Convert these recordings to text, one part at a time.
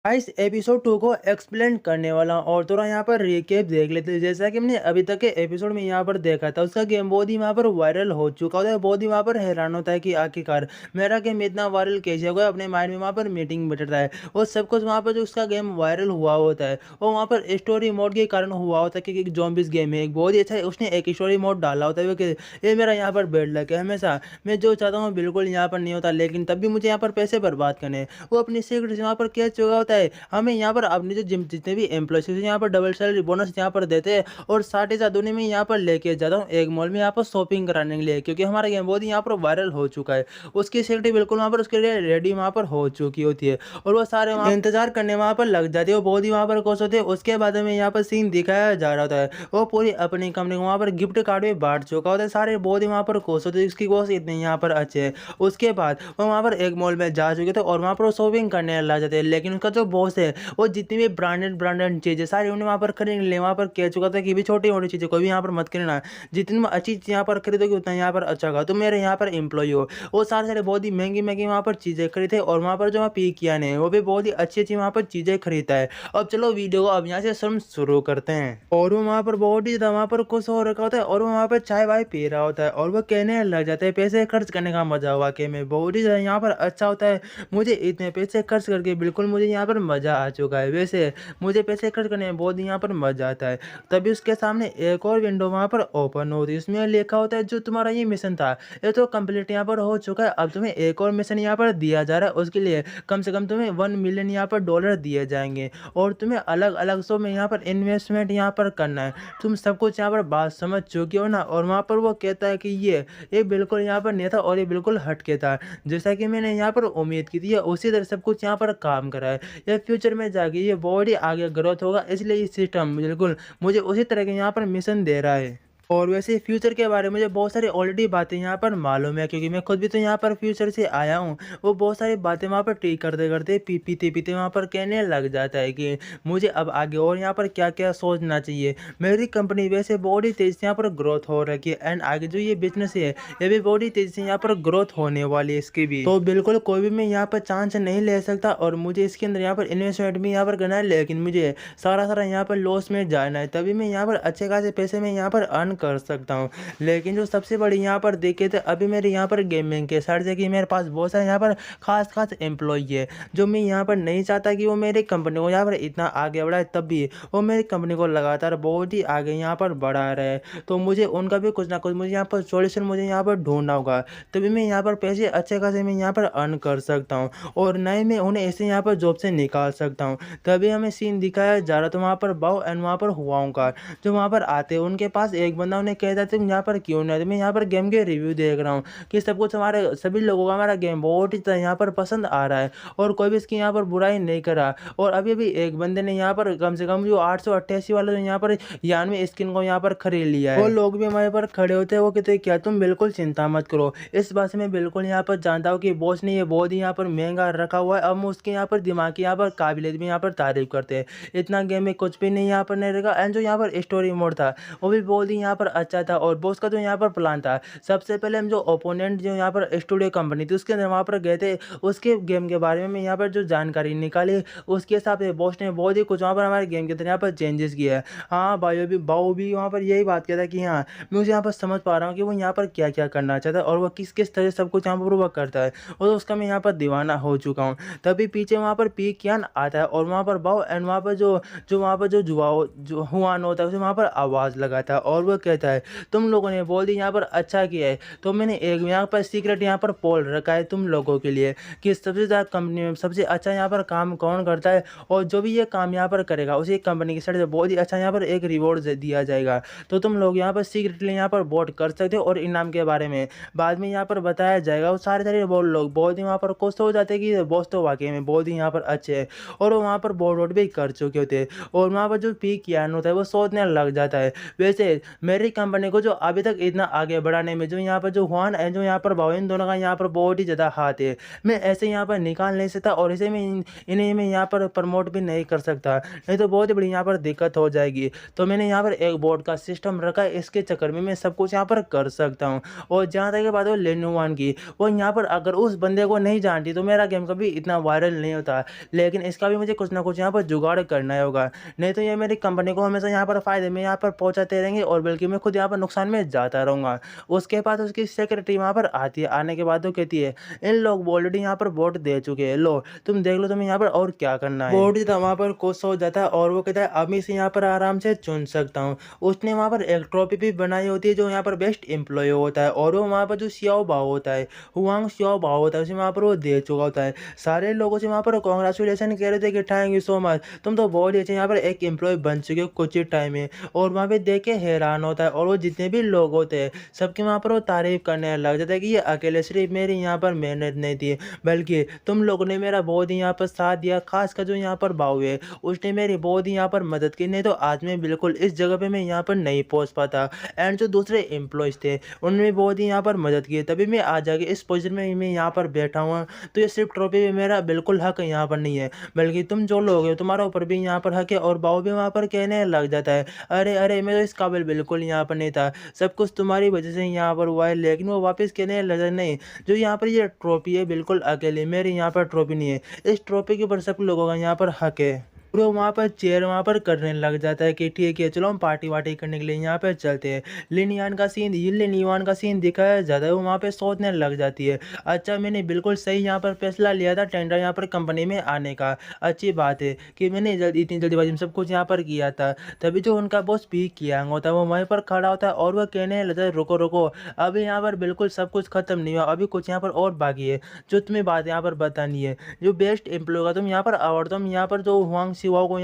इस एपिसोड 2 को एक्सप्लेन करने वाला हूँ और थोड़ा यहाँ पर रिकेप देख लेते हैं। जैसा कि हमने अभी तक के एपिसोड में यहाँ पर देखा था, उसका गेम बहुत ही वहाँ पर वायरल हो चुका होता है। बहुत ही वहाँ पर हैरान होता है कि आखिरकार मेरा गेम इतना वायरल कैसे हो गया। अपने माइंड में वहाँ पर मीटिंग बैठता है और सब कुछ वहाँ पर जो उसका गेम वायरल हुआ होता है वो वहाँ पर स्टोरी मोड के कारण हुआ होता है, क्योंकि एक ज़ॉम्बीज़ गेम है, एक बहुत ही अच्छा है। उसने एक स्टोरी मोड डाला होता है कि ये मेरा यहाँ पर बेड लक है, हमेशा मैं जो चाहता हूँ बिल्कुल यहाँ पर नहीं होता, लेकिन तब भी मुझे यहाँ पर पैसे बर्बाद करने हैं। वो अपनी सीक्रेट यहाँ पर कह चुका होता है। हमें यहाँ पर अपने जो जिम जितने भी एम्प्लॉयज यहाँ पर डबल सैलरी बोनस यहाँ पर देते हैं और साथ ही साथ उन्हें मैं यहाँ पर लेके जाता हूँ एक मॉल में यहाँ पर शॉपिंग कराने के लिए, क्योंकि हमारा गेम बहुत ही यहाँ पर वायरल हो चुका है। उसकी सिक्योरिटी बिल्कुल वहाँ पर उसके लिए रेडी वहाँ पर हो चुकी होती है और वो सारे वहाँ इंतजार करने वहाँ पर लग जाते हैं। वो बहुत ही वहाँ पर खुश होते हैं। उसके बाद में यहाँ पर सीन दिखाया जा रहा होता है, वो पूरी अपनी कंपनी को वहाँ पर गिफ्ट कार्ड भी बांट चुका होता है। सारे बहुत ही वहाँ पर खुश होते हैं, इसकी बॉस इतने यहाँ पर अच्छे है। उसके बाद वो वहाँ पर एक मॉल में जा चुके थे और वहाँ पर वो शॉपिंग करने लग जाते हैं, लेकिन उसका जो बॉस है वो जितनी भी ब्रांडेड चीज़ें सारी उन्हें वहाँ पर खरीद ले। वहाँ पर कह चुका था कि भी छोटी मोटी चीज़ें कोई भी यहाँ पर मत खरीदना, जितनी में अच्छी चीज़ यहाँ पर खरीदोगे उतना यहाँ पर अच्छा होगा, तुम मेरे यहाँ पर एम्प्लॉय हो। वो सारे सारे बहुत ही महंगी महंगी वहाँ पर चीज़ें खरीदे और वहाँ पर जो वहाँ पी किया ने वो भी बहुत ही अच्छी अच्छी वहाँ पर चीज़ें खरीदता है। अब चलो वीडियो को अब यहाँ से शुरू करते हैं। और वो वहाँ पर बहुत ही ज़्यादा वहाँ पर खुश हो रखा होता है और वो वहाँ पर चाय वाय पी रहा होता है और वो कहने लग जाता है पैसे खर्च करने का मजा वाकई में बहुत ही ज़्यादा यहाँ पर अच्छा होता है। मुझे इतने पैसे खर्च करके बिल्कुल मुझे यहाँ पर मज़ा आ चुका है। वैसे मुझे पैसे खर्च करने में बहुत यहाँ पर मज़ा आता है। तभी उसके सामने एक और विंडो वहाँ पर ओपन होती है, उसमें लिखा होता है जो तुम्हारा ये मिशन था ये तो कंप्लीट यहाँ पर हो चुका है, अब तुम्हें एक और मिशन यहाँ पर दिया जा रहा है। उसके लिए कम से कम तुम्हें 1 मिलियन यहाँ पर डॉलर दिए जाएंगे और तुम्हें अलग अलग शो में यहाँ पर इन्वेस्टमेंट यहाँ पर करना है। तुम सब कुछ यहाँ पर बात समझ चुके हो ना। और वहाँ पर वो कहता है कि ये बिल्कुल यहाँ पर नहीं था और ये बिल्कुल हटके था, जैसा कि मैंने यहाँ पर उम्मीद की थी, ये उसी तरह सब कुछ यहाँ पर काम करा है। ये फ्यूचर में जाके ये बहुत ही आगे ग्रोथ होगा, इसलिए ये सिस्टम बिल्कुल मुझे उसी तरह के यहाँ पर मिशन दे रहा है। और वैसे फ्यूचर के बारे में मुझे बहुत सारी ऑलरेडी बातें यहाँ पर मालूम है, क्योंकि मैं खुद भी तो यहाँ पर फ्यूचर से आया हूँ। वो बहुत सारी बातें वहाँ पर टी करते करते पीते पीते वहाँ पर कहने लग जाता है कि मुझे अब आगे और यहाँ पर क्या क्या सोचना चाहिए। मेरी कंपनी वैसे बहुत ही तेज़ी से यहाँ पर ग्रोथ हो रखी है एंड आगे जो ये बिजनेस है ये भी बहुत ही तेज़ी से यहाँ पर ग्रोथ होने वाली है इसकी भी। तो बिल्कुल कोई भी मैं यहाँ पर चांस नहीं ले सकता और मुझे इसके अंदर यहाँ पर इन्वेस्टमेंट भी यहाँ पर करना है, लेकिन मुझे सारा यहाँ पर लॉस में जाना है, तभी मैं यहाँ पर अच्छे खासे पैसे में यहाँ पर अर्न कर सकता हूँ। लेकिन जो सबसे बड़ी यहाँ पर देखे तो अभी मेरे यहाँ पर गेमिंग के साइड से कि मेरे पास बहुत सारे यहाँ पर खास एम्प्लॉय है, जो मैं यहाँ पर नहीं चाहता कि वो मेरी कंपनी को यहाँ पर इतना आगे बढ़ाए, तब भी वो मेरी कंपनी को लगातार बहुत ही आगे यहाँ पर बढ़ा रहे। तो मुझे उनका भी कुछ ना कुछ मुझे यहाँ पर सॉल्यूशन मुझे यहाँ पर ढूंढना होगा, तभी मैं यहाँ पर पैसे अच्छे खासे मैं यहाँ पर अर्न कर सकता हूँ और नए मैं उन्हें ऐसे यहाँ पर जॉब से निकाल सकता हूँ। तभी हमें सीन दिखाया जा रहा, तो वहाँ पर बाव एंड वहाँ पर हुआओं का जो वहाँ पर आते हैं उनके पास एक बंदा उन्हें कहता है तुम यहाँ पर क्यों नहीं आते। मैं यहाँ पर गेम के रिव्यू देख रहा हूँ कि सब कुछ हमारे सभी लोगों का हमारा गेम बहुत ही यहाँ पर पसंद आ रहा है और कोई भी इसकी यहाँ पर बुराई नहीं करा। और अभी अभी एक बंदे ने यहाँ पर कम से कम जो 888 वाला जो यहाँ पर 91 स्किन को यहाँ पर खरीद लिया है। वो लोग भी हमारे पर खड़े होते हैं, वो कहते हैं क्या तुम बिल्कुल चिंता मत करो, इस बात से मैं बिल्कुल यहाँ पर जानता हूँ कि बॉस ने ये बहुत ही यहाँ पर महंगा रखा हुआ है। अब हम उसके यहाँ पर दिमाग की यहाँ पर काबिलियत भी यहाँ पर तारीफ करते हैं। इतना गेम में कुछ भी नहीं यहाँ पर नहीं रखा एंड जो यहाँ पर स्टोरी मोड था वो भी बहुत ही यहाँ पर अच्छा था। और बॉस का जो यहाँ पर प्लान था, सबसे पहले हम जो ओपोनेंट जो यहाँ पर स्टूडियो कंपनी थी उसके अंदर वहाँ पर गए थे, उसके गेम के बारे में यहाँ पर जो जानकारी निकाली उसके हिसाब से बॉस ने बहुत ही कुछ वहाँ पर हमारे गेम के अंदर यहाँ पर चेंजेस किया है। हाँ भाई भी बाऊ भी वहाँ पर यही बात कहता है कि हाँ मैं उसे यहाँ पर समझ पा रहा हूँ कि वो यहाँ पर क्या क्या करना चाहता है और वो किस किस तरह सब कुछ यहाँ पर वर्क करता है और उसका मैं यहाँ पर दीवाना हो चुका हूँ। तभी पीछे वहाँ पर पी कियान आता है और वहाँ पर बाऊ एंड वहाँ पर जो वहाँ पर जो जुआओ जो हुआन होता है उसे वहाँ पर आवाज़ लगाता है और वो कहता है तुम लोगों ने बहुत ही यहाँ पर अच्छा किया है, तो मैंने एक यहाँ पर सीक्रेट यहाँ पर पोल रखा है तुम लोगों के लिए कि सबसे ज़्यादा कंपनी में सबसे अच्छा यहाँ पर काम कौन करता है और जो भी ये काम यहाँ पर करेगा उसी कंपनी की साइड से बहुत ही अच्छा यहाँ पर एक रिवॉर्ड दिया जाएगा। तो तुम लोग यहाँ पर सीक्रेटली यहाँ पर वोट कर सकते हो और इनाम के बारे में बाद में यहाँ पर बताया जाएगा। वो सारे बोर्ड लोग बहुत ही वहाँ पर खुश हो जाते हैं कि बॉस तो वाकई में बहुत ही यहाँ पर अच्छे है और वो वहाँ पर बोर्ड वोट भी कर चुके होते हैं और वहाँ पर जो पी कियान होता है वो सोचने लग जाता है। वैसे मेरी कंपनी को जो अभी तक इतना आगे बढ़ाने में जो यहाँ पर जो हुआन है, जो यहाँ पर भाव, इन दोनों का यहाँ पर बहुत ही ज़्यादा हाथ है। मैं ऐसे यहाँ पर निकाल नहीं सकता और इसे मैं इन्हें मैं यहाँ पर प्रमोट भी नहीं कर सकता, नहीं तो बहुत ही बड़ी यहाँ पर दिक्कत हो जाएगी। तो मैंने यहाँ पर एक बोर्ड का सिस्टम रखा है, इसके चक्कर में मैं सब कुछ यहाँ पर कर सकता हूँ। और जहाँ तक बात हो लिन युआन की, वो यहाँ पर अगर उस बंदे को नहीं जानती तो मेरा गेम कभी इतना वायरल नहीं होता, लेकिन इसका भी मुझे कुछ ना कुछ यहाँ पर जुगाड़ करना होगा, नहीं तो ये मेरी कंपनी को हमेशा यहाँ पर फायदे में यहाँ पर पहुँचाते रहेंगे और बल्कि मैं खुद यहाँ पर नुकसान में जाता रहूँगा। उसके बाद उसकी सेक्रेटरी वहाँ पर आती है, आने के बाद वो कहती है इन लोग ऑलरेडी यहाँ पर वोट दे चुके हैं, लो तुम देख लो तुम्हें यहाँ पर और क्या करना है। बोर्ड वहाँ पर खुश हो जाता है और वो कहता है अब मैं इसे यहाँ पर आराम से चुन सकता हूँ। उसने वहाँ पर एक ट्रॉफी भी बनाई होती है जो यहाँ पर बेस्ट एम्प्लॉय होता है, और वो वहाँ पर जो सियाओ बाओ होता है, हुआंग सियाओ बाओ होता है, उसे वहाँ पर वो दे चुका होता है। सारे लोगों से वहाँ पर कॉन्ग्रेचुलेसन कह रहे थे कि थैंक यू सो मच, तुम तो बहुत ही अच्छे यहाँ पर एक एम्प्लॉय बन चुके हो कुछ ही टाइम में। और वहाँ पे देख के हैरान होता है, और वो जितने भी लोग होते हैं सबके वहाँ पर वो तारीफ करने लग जाता है कि ये अकेले सिर्फ मेरी यहाँ पर मेहनत नहीं थी, बल्कि तुम लोगों ने मेरा बहुत ही यहाँ पर साथ दिया, खास कर जो यहाँ पर बाऊ है उसने मेरी बहुत ही यहाँ पर मदद की, नहीं तो आज मैं बिल्कुल इस जगह पे मैं यहाँ पर नहीं पहुँच पाता। एंड जो दूसरे एम्प्लॉयज़ थे उन्होंने बहुत ही यहाँ पर मदद की, तभी मैं आ जाके इस पोजीशन में मैं यहाँ पर बैठा हुआ। तो ये सिर्फ ट्रॉफी में मेरा बिल्कुल हक यहाँ पर नहीं है, बल्कि तुम जो लोग हो तुम्हारा ऊपर भी यहाँ पर हक है। और बाऊ भी वहाँ पर कहने लग जाता है अरे अरे मैं तो इस काबिल बिल्कुल यहाँ पर नहीं था, सब कुछ तुम्हारी वजह से यहाँ पर हुआ है। लेकिन वो वापस कहने लग जाता नहीं, जो यहाँ पर ये ट्रॉफी है बिल्कुल अकेले मेरी यहाँ पर ट्रॉफी नहीं है, इस ट्रॉफी के ऊपर सब लोगों का यहाँ पर हक है। वो वहाँ पर चेयर वहाँ पर करने लग जाता है कि ठीक है चलो हम पार्टी वार्टी करने के लिए यहाँ पर चलते हैं। लिन युआन का सीन दिखाया जाता है, वो वहाँ पे सोचने लग जाती है अच्छा मैंने बिल्कुल सही यहाँ पर फैसला लिया था टेंडर यहाँ पर कंपनी में आने का। अच्छी बात है कि मैंने इतनी जल्दीबाजी में सब कुछ यहाँ पर किया था। तभी जो उनका बॉस पी कियांग होता है वो वहीं पर खड़ा होता है और वह कहने लगता है रुको रुको, अभी यहाँ पर बिल्कुल सब कुछ खत्म नहीं हुआ, अभी कुछ यहाँ पर और बाकी है जो तुम्हें बात यहाँ पर बतानी है। जो बेस्ट एम्प्लॉय का तुम यहाँ पर अवार्ड तुम यहाँ पर जो हुआंग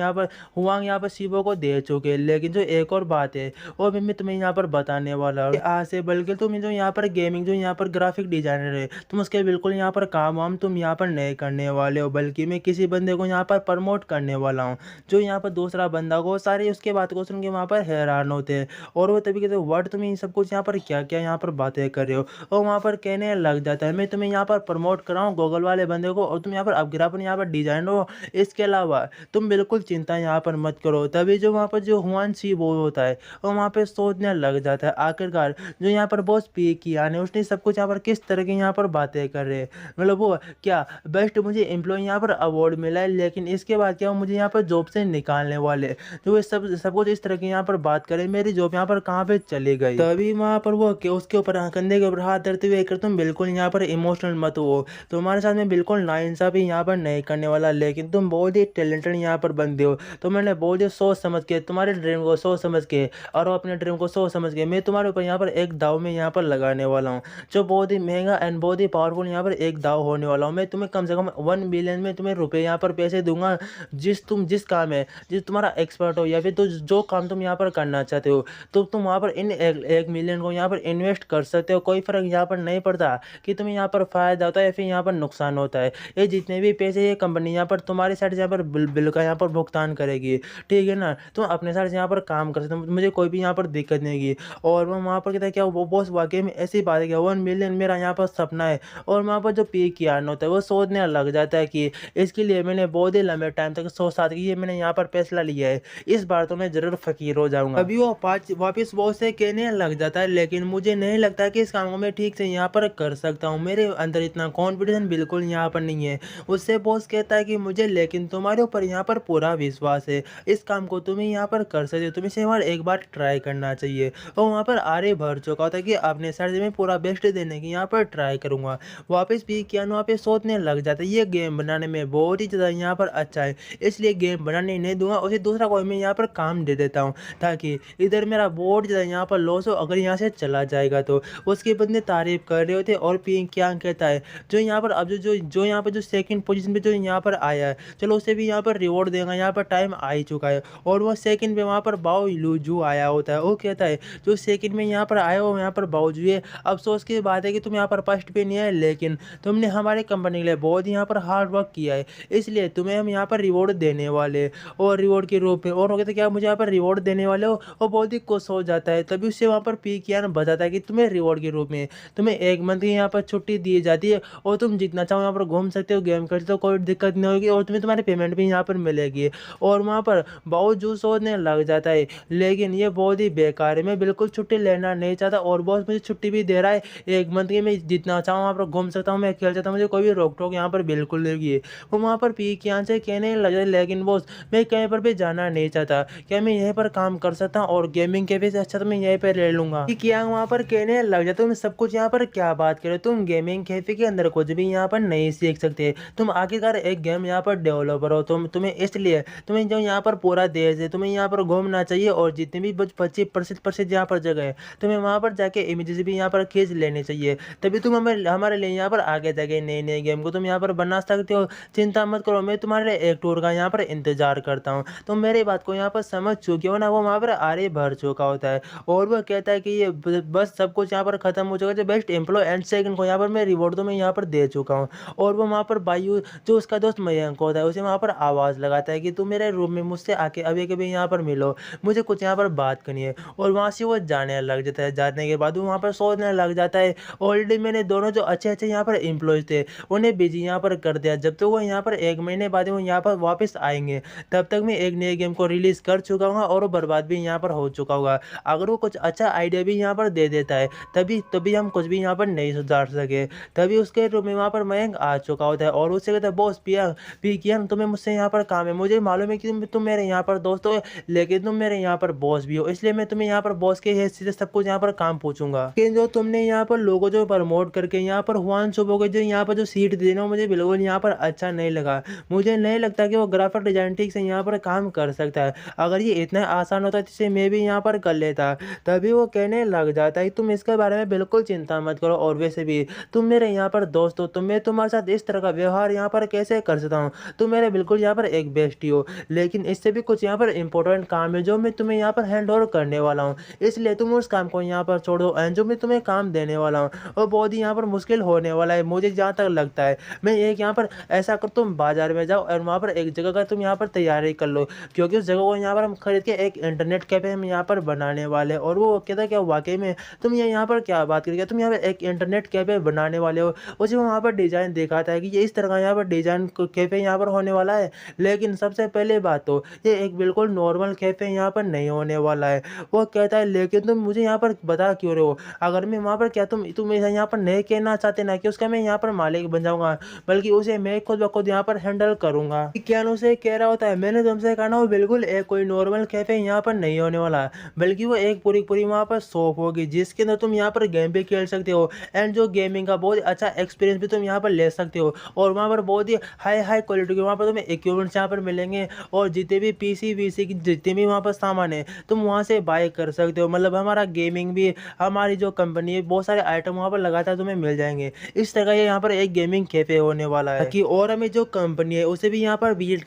यहाँ पर शिवो को दे चुके, लेकिन जो एक और बात है वो भी मैं तुम्हें यहाँ पर बताने वाला हूँ आज से, बल्कि तुम जो यहाँ पर गेमिंग जो यहाँ पर ग्राफिक डिजाइनर है तुम उसके बिल्कुल यहाँ पर काम वाम तुम यहाँ पर नहीं करने वाले हो, बल्कि मैं किसी बंदे को यहाँ पर प्रमोट करने वाला हूँ। जो यहाँ पर दूसरा बंदा को सारे उसके बात को सुन के वहाँ पर हैरान होते हैं और वो तभी कहते वर्ड तुम इन सब कुछ यहाँ पर क्या क्या यहाँ पर बातें कर रहे हो। और वहाँ पर कहने लग जाता है मैं तुम्हें यहाँ पर प्रमोट कराऊँ गूगल वाले बंदे को, और तुम यहाँ पर अपग्रेड यहाँ पर डिजाइनर हो, इसके अलावा तुम बिल्कुल चिंता यहाँ पर मत करो। तभी जो वहाँ पर जो हुआन सी वो होता है वो वहाँ पे सोचने लग जाता है आखिरकार जो यहाँ पर बॉस पी किया ने उसने सब कुछ यहाँ पर किस तरह की यहाँ पर बातें कर रहे हैं, मतलब वो क्या बेस्ट मुझे एम्प्लॉय यहाँ पर अवार्ड मिला है, लेकिन इसके बाद क्या मुझे यहाँ पर जॉब से निकालने वाले, जो ये सब कुछ इस तरह की यहाँ पर बात करें, मेरी जॉब यहाँ पर कहाँ पे चली गई। तभी वहाँ पर वो उसके ऊपर कंधे के ऊपर हाथ धरते हुए कर तुम बिल्कुल यहाँ पर इमोशनल मत हो, तुम्हारे साथ में बिल्कुल नाइंसाफी यहाँ पर नहीं करने वाला, लेकिन तुम बहुत ही टैलेंटेड यहाँ पर बंदे हो, तो मैंने बहुत ही सोच समझ के तुम्हारे ड्रीम को सोच समझ के और अपने ड्रीम को सोच समझ के मैं तुम्हारे ऊपर यहाँ पर एक दाव में यहाँ पर लगाने वाला हूँ, जो बहुत ही महंगा एंड बहुत ही पावरफुल यहाँ पर एक दाव होने वाला हूँ। मैं तुम्हें कम से कम 1 बिलियन में तुम्हें रुपए यहाँ पर पैसे दूंगा, जिस काम है जिस तुम्हारा एक्सपर्ट हो या फिर तो जो काम तुम यहाँ पर करना चाहते हो, तो तुम वहाँ पर इन 1 मिलियन को यहाँ पर इन्वेस्ट कर सकते हो। कोई फर्क यहाँ पर नहीं पड़ता कि तुम्हें यहाँ पर फायदा होता है या फिर यहाँ पर नुकसान होता है। ये जितने भी पैसे ये कंपनी यहाँ पर तुम्हारी साइड से यहाँ पर बिल का यहाँ पर भुगतान करेगी, ठीक है ना, तुम अपने साइड से यहाँ पर काम कर सकते हो, मुझे कोई भी यहाँ पर दिक्कत नहीं होगी। और वो वहाँ पर कहता है क्या वो बॉस वाकई में ऐसी बात है क्या 1 मिलियन मेरा यहाँ पर सपना है। और वहाँ पर जो पी कियान होता है वो सोचने लग जाता है कि इसके लिए मैंने बहुत ही लंबे टाइम तक सोच साथ की, ये मैंने यहाँ पर फैसला लिया है, इस बार तो मैं जरूर फकीर हो जाऊंगा। अभी वो वापिस बॉस से कहने लग जाता है लेकिन मुझे नहीं लगता कि इस काम को मैं ठीक से यहाँ पर कर सकता हूँ, मेरे अंदर इतना कॉन्फिडेंस बिल्कुल यहाँ पर नहीं है। उससे बॉस कहता है कि मुझे लेकिन तुम्हारे ऊपर यहाँ पर पूरा विश्वास है, इस काम को तुम्हें यहाँ पर कर सकते हो, तुम्हें सिर्फ एक बार ट्राई करना चाहिए। और वहाँ पर आरे भर चुका होता है कि अपने साइड से मैं पूरा बेस्ट देने की यहाँ पर ट्राई करूँगा। वापस भी किया वहाँ पे सोचने लग जाता है ये गेम बनाने में बहुत ही ज़्यादा यहाँ पर अच्छा है, इसलिए गेम बनाने नहीं दूंगा, उसे दूसरा कोई मैं यहाँ पर काम दे देता हूँ ताकि इधर मेरा बहुत ज़्यादा यहाँ पर लॉस हो, अगर यहाँ से चला जाएगा तो। उसके बंदे तारीफ कर रहे होते और पी क्या कहता है जो यहाँ पर अब जो यहाँ पर जो सेकंड पोजीशन पे जो यहाँ पर आया है, चलो उसे भी यहाँ पर रिवॉर्ड रिवॉर्ड देगा यहाँ पर टाइम आ ही चुका है। और वो सेकंड पे वहाँ पर बाओ लूजू आया होता है। वो कहता है जो सेकंड में यहाँ पर आए हो यहाँ पर बावजूद है, अफसोस की बात है कि तुम यहाँ पर फर्स्ट पे नहीं आए, लेकिन तुमने हमारी कंपनी के लिए बहुत ही यहाँ पर हार्ड वर्क किया है, इसलिए तुम्हें हम यहाँ पर रिवॉर्ड देने वाले। और रिवॉर्ड के रूप में और वो कहते क्या मुझे यहाँ पर रिवॉर्ड देने वाले हो। वो बहुत ही खुश हो जाता है। तभी उससे वहाँ पर पी कियान बताता है कि तुम्हें रिवॉर्ड के रूप में तुम्हें 1 मंथ की यहाँ पर छुट्टी दी जाती है और तुम जितना चाहो यहाँ पर घूम सकते हो, गेम कर सकते हो, कोई दिक्कत नहीं होगी और तुम्हें तुम्हारी पेमेंट भी यहाँ पर मिलेगी। और वहाँ पर बहुत जूस सोचने लग जाता है, लेकिन ये बहुत ही बेकार है, मैं बिल्कुल छुट्टी लेना नहीं चाहता और बॉस मुझे छुट्टी भी दे रहा है 1 मंथ की, मैं जितना चाहूँ वहाँ पर घूम सकता हूँ, मैं खेल सकता हूँ, मुझे कोई भी रोक टोक यहाँ पर बिल्कुल नहीं है। वो वहाँ पर पी कियान से कहने लगे लेकिन बॉस मैं कहीं पर भी जाना नहीं चाहता, क्या मैं यहीं पर काम कर सकता हूँ और गेमिंग के भी अच्छा तो मैं यहीं पर ले लूँगा। कियांग वहाँ पर कहने लग जाता तुम सब कुछ यहाँ पर क्या बात करो, तुम गेमिंग कैफे के अंदर कुछ भी यहाँ पर नहीं सीख सकते, तुम आखिरकार एक गेम यहाँ पर डेवलपर हो, तुम्हें इसलिए तुम्हें जो यहाँ पर पूरा देश है तुम्हें यहाँ पर घूमना चाहिए और जितने भी 25 प्रसिद्ध यहाँ पर जगह है तुम्हें वहाँ पर जाके इमेजेस भी यहाँ पर खींच लेने चाहिए, तभी तुम हमारे लिए यहाँ पर आगे जाके नए नए गेम को तुम यहाँ पर बना सकते हो। चिंता मत करो, मैं तुम्हारे लिए एक टूर का यहाँ पर इंतजार करता हूँ। तुम मेरी बात को यहाँ पर समझ चुके हो ना। वो वहाँ पर आरे भर चुका होता है और वह कहता है कि ये बस सब कुछ यहाँ पर खत्म हो चुका है, जो बेस्ट एम्प्लॉय एंड सेकंड को यहाँ पर मैं रिवॉर्ड तो मैं यहाँ पर दे चुका हूँ। और वो वहाँ पर बायू जो उसका दोस्त मयंक होता है उसे वहाँ पर आवाज़ लगाता है कि तुम मेरे रूम में मुझसे आके अभी कभी यहाँ पर मिलो, मुझे कुछ यहाँ पर बात करनी है। और वहाँ से वो जाने लग जाता है। जाने के बाद वो वहाँ पर सोचने लग जाता है ऑलरेडी मैंने दोनों जो अच्छे अच्छे यहाँ पर एम्प्लॉयज थे उन्हें बिजी यहाँ पर कर दिया, जब तक वो यहाँ पर 1 महीने बाद वो यहाँ पर वापस आएंगे तब तक मैं एक नए गेम को रिलीज कर चुका हूँ और वो बर्बाद भी यहाँ पर हो चुका होगा। अगर वो कुछ अच्छा आइडिया भी यहाँ पर दे देता है तभी तभी हम कुछ भी यहाँ पर नहीं सुधार सके। तभी उसके रूम में वहाँ पर मयंक आ चुका होता है और उससे कहता है बॉस पी कियान तुम्हें मुझसे यहाँ पर काम है, मुझे मालूम है कि तुम मेरे यहाँ पर दोस्त हो लेकिन तुम मेरे यहाँ पर बॉस भी हो, इसलिए मैं तुम्हें यहाँ पर बॉस के हैसियत से सब कुछ यहाँ पर काम पूछूंगा। लेकिन जो तुमने यहाँ पर लोगों जो प्रमोट करके यहाँ पर हुआन सुबह को जो यहाँ पर जो सीट देना मुझे बिल्कुल यहाँ पर अच्छा नहीं लगा। मुझे नहीं लगता कि वो ग्राफिक डिजाइन ठीक से यहाँ पर काम कर सकता है, अगर ये इतना आसान होता तो मैं भी यहाँ पर कर लेता। तभी वो कहने लग जाता है तुम इसके बारे में बिल्कुल चिंता मत करो और वैसे भी तुम मेरे यहाँ पर दोस्त हो, तो मैं तुम्हारे साथ इस तरह का व्यवहार यहाँ पर कैसे कर सकता हूँ, तुम मेरे बिल्कुल यहाँ पर एक बेस्टी हो। लेकिन इससे भी कुछ यहाँ पर इंपॉर्टेंट काम है जो मैं तुम्हें यहाँ पर हैंड ओवर करने वाला हूँ, इसलिए तुम उस काम को यहाँ पर छोड़ो एंड जो मैं तुम्हें काम देने वाला हूँ वो बहुत ही यहाँ पर मुश्किल होने वाला है मुझे जहाँ तक लगता है। मैं एक यहाँ पर ऐसा कर तुम बाजार में जाओ और वहाँ पर एक जगह का तुम यहाँ पर तैयारी कर लो, क्योंकि उस जगह को यहाँ पर हम खरीद के एक इंटरनेट कैफे हम यहाँ पर बनाने वाले। और वो कहता है क्या वाकई में तुम ये यहाँ पर क्या बात करिए, तुम यहाँ पर एक इंटरनेट कैफे बनाने वाले हो। उसे वहाँ पर डिजाइन दिखाता है कि ये इस तरह का यहाँ पर डिजाइन कैफे यहाँ पर होने वाला है, लेकिन सबसे पहले बात तो ये एक बिल्कुल नॉर्मल कैफे यहाँ पर नहीं होने वाला है। वो कहता है लेकिन तुम मुझे यहाँ पर बता क्यों रहे हो, अगर मैं वहाँ पर क्या तुम यहाँ पर नहीं कहना चाहते ना कि उसका मैं यहाँ पर मालिक बन जाऊंगा, बल्कि उसे मैं खुद ब खुद यहाँ पर हैंडल करूंगा। क्या उसे कह रहा होता है मैंने तुमसे कहा ना वो बिल्कुल एक कोई नॉर्मल कैफे यहाँ पर नहीं होने वाला, बल्कि वो एक पूरी पूरी वहाँ पर शॉप होगी जिसके अंदर तुम यहाँ पर गेम भी खेल सकते हो एंड जो गेमिंग का बहुत अच्छा एक्सपीरियंस भी तुम यहाँ पर ले सकते हो। और वहाँ पर बहुत ही हाई क्वालिटी के वहाँ पर तुम्हें इक्विपमेंट्स यहाँ पर मिलेंगे और जितने भी पीसी वीसी की जितने भी वहाँ पर सामान है तुम वहाँ से बाय कर सकते हो। मतलब हमारा गेमिंग भी हमारी जो कंपनी है बहुत सारे आइटम वहाँ पर लगातार तुम्हें मिल जाएंगे। इस तरह ये यहाँ पर एक गेमिंग कैफे होने वाला है कि और हमें जो कंपनी है उसे भी यहाँ पर विजिट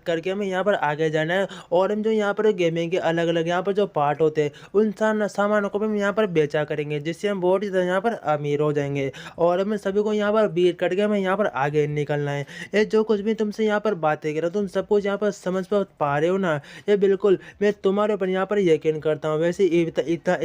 करके हमें यहाँ पर आगे जाना है और हम जो यहाँ पर गेमिंग के अलग अलग यहाँ पर जो पार्ट होते हैं उन सामानों को भी हम यहाँ पर बेचा करेंगे, जिससे हम बहुत ही यहाँ पर अमीर हो जाएंगे और हमें सभी को यहाँ पर बीट करके हमें यहाँ पर आगे निकलना है। ये जो कुछ भी तुमसे यहाँ पर बातें कर रहा हूँ तुम सब कुछ यहाँ पर समझ पा रहे हो ना, ये बिल्कुल मैं तुम्हारे ऊपर यहाँ पर यकीन करता हूँ। वैसे इतना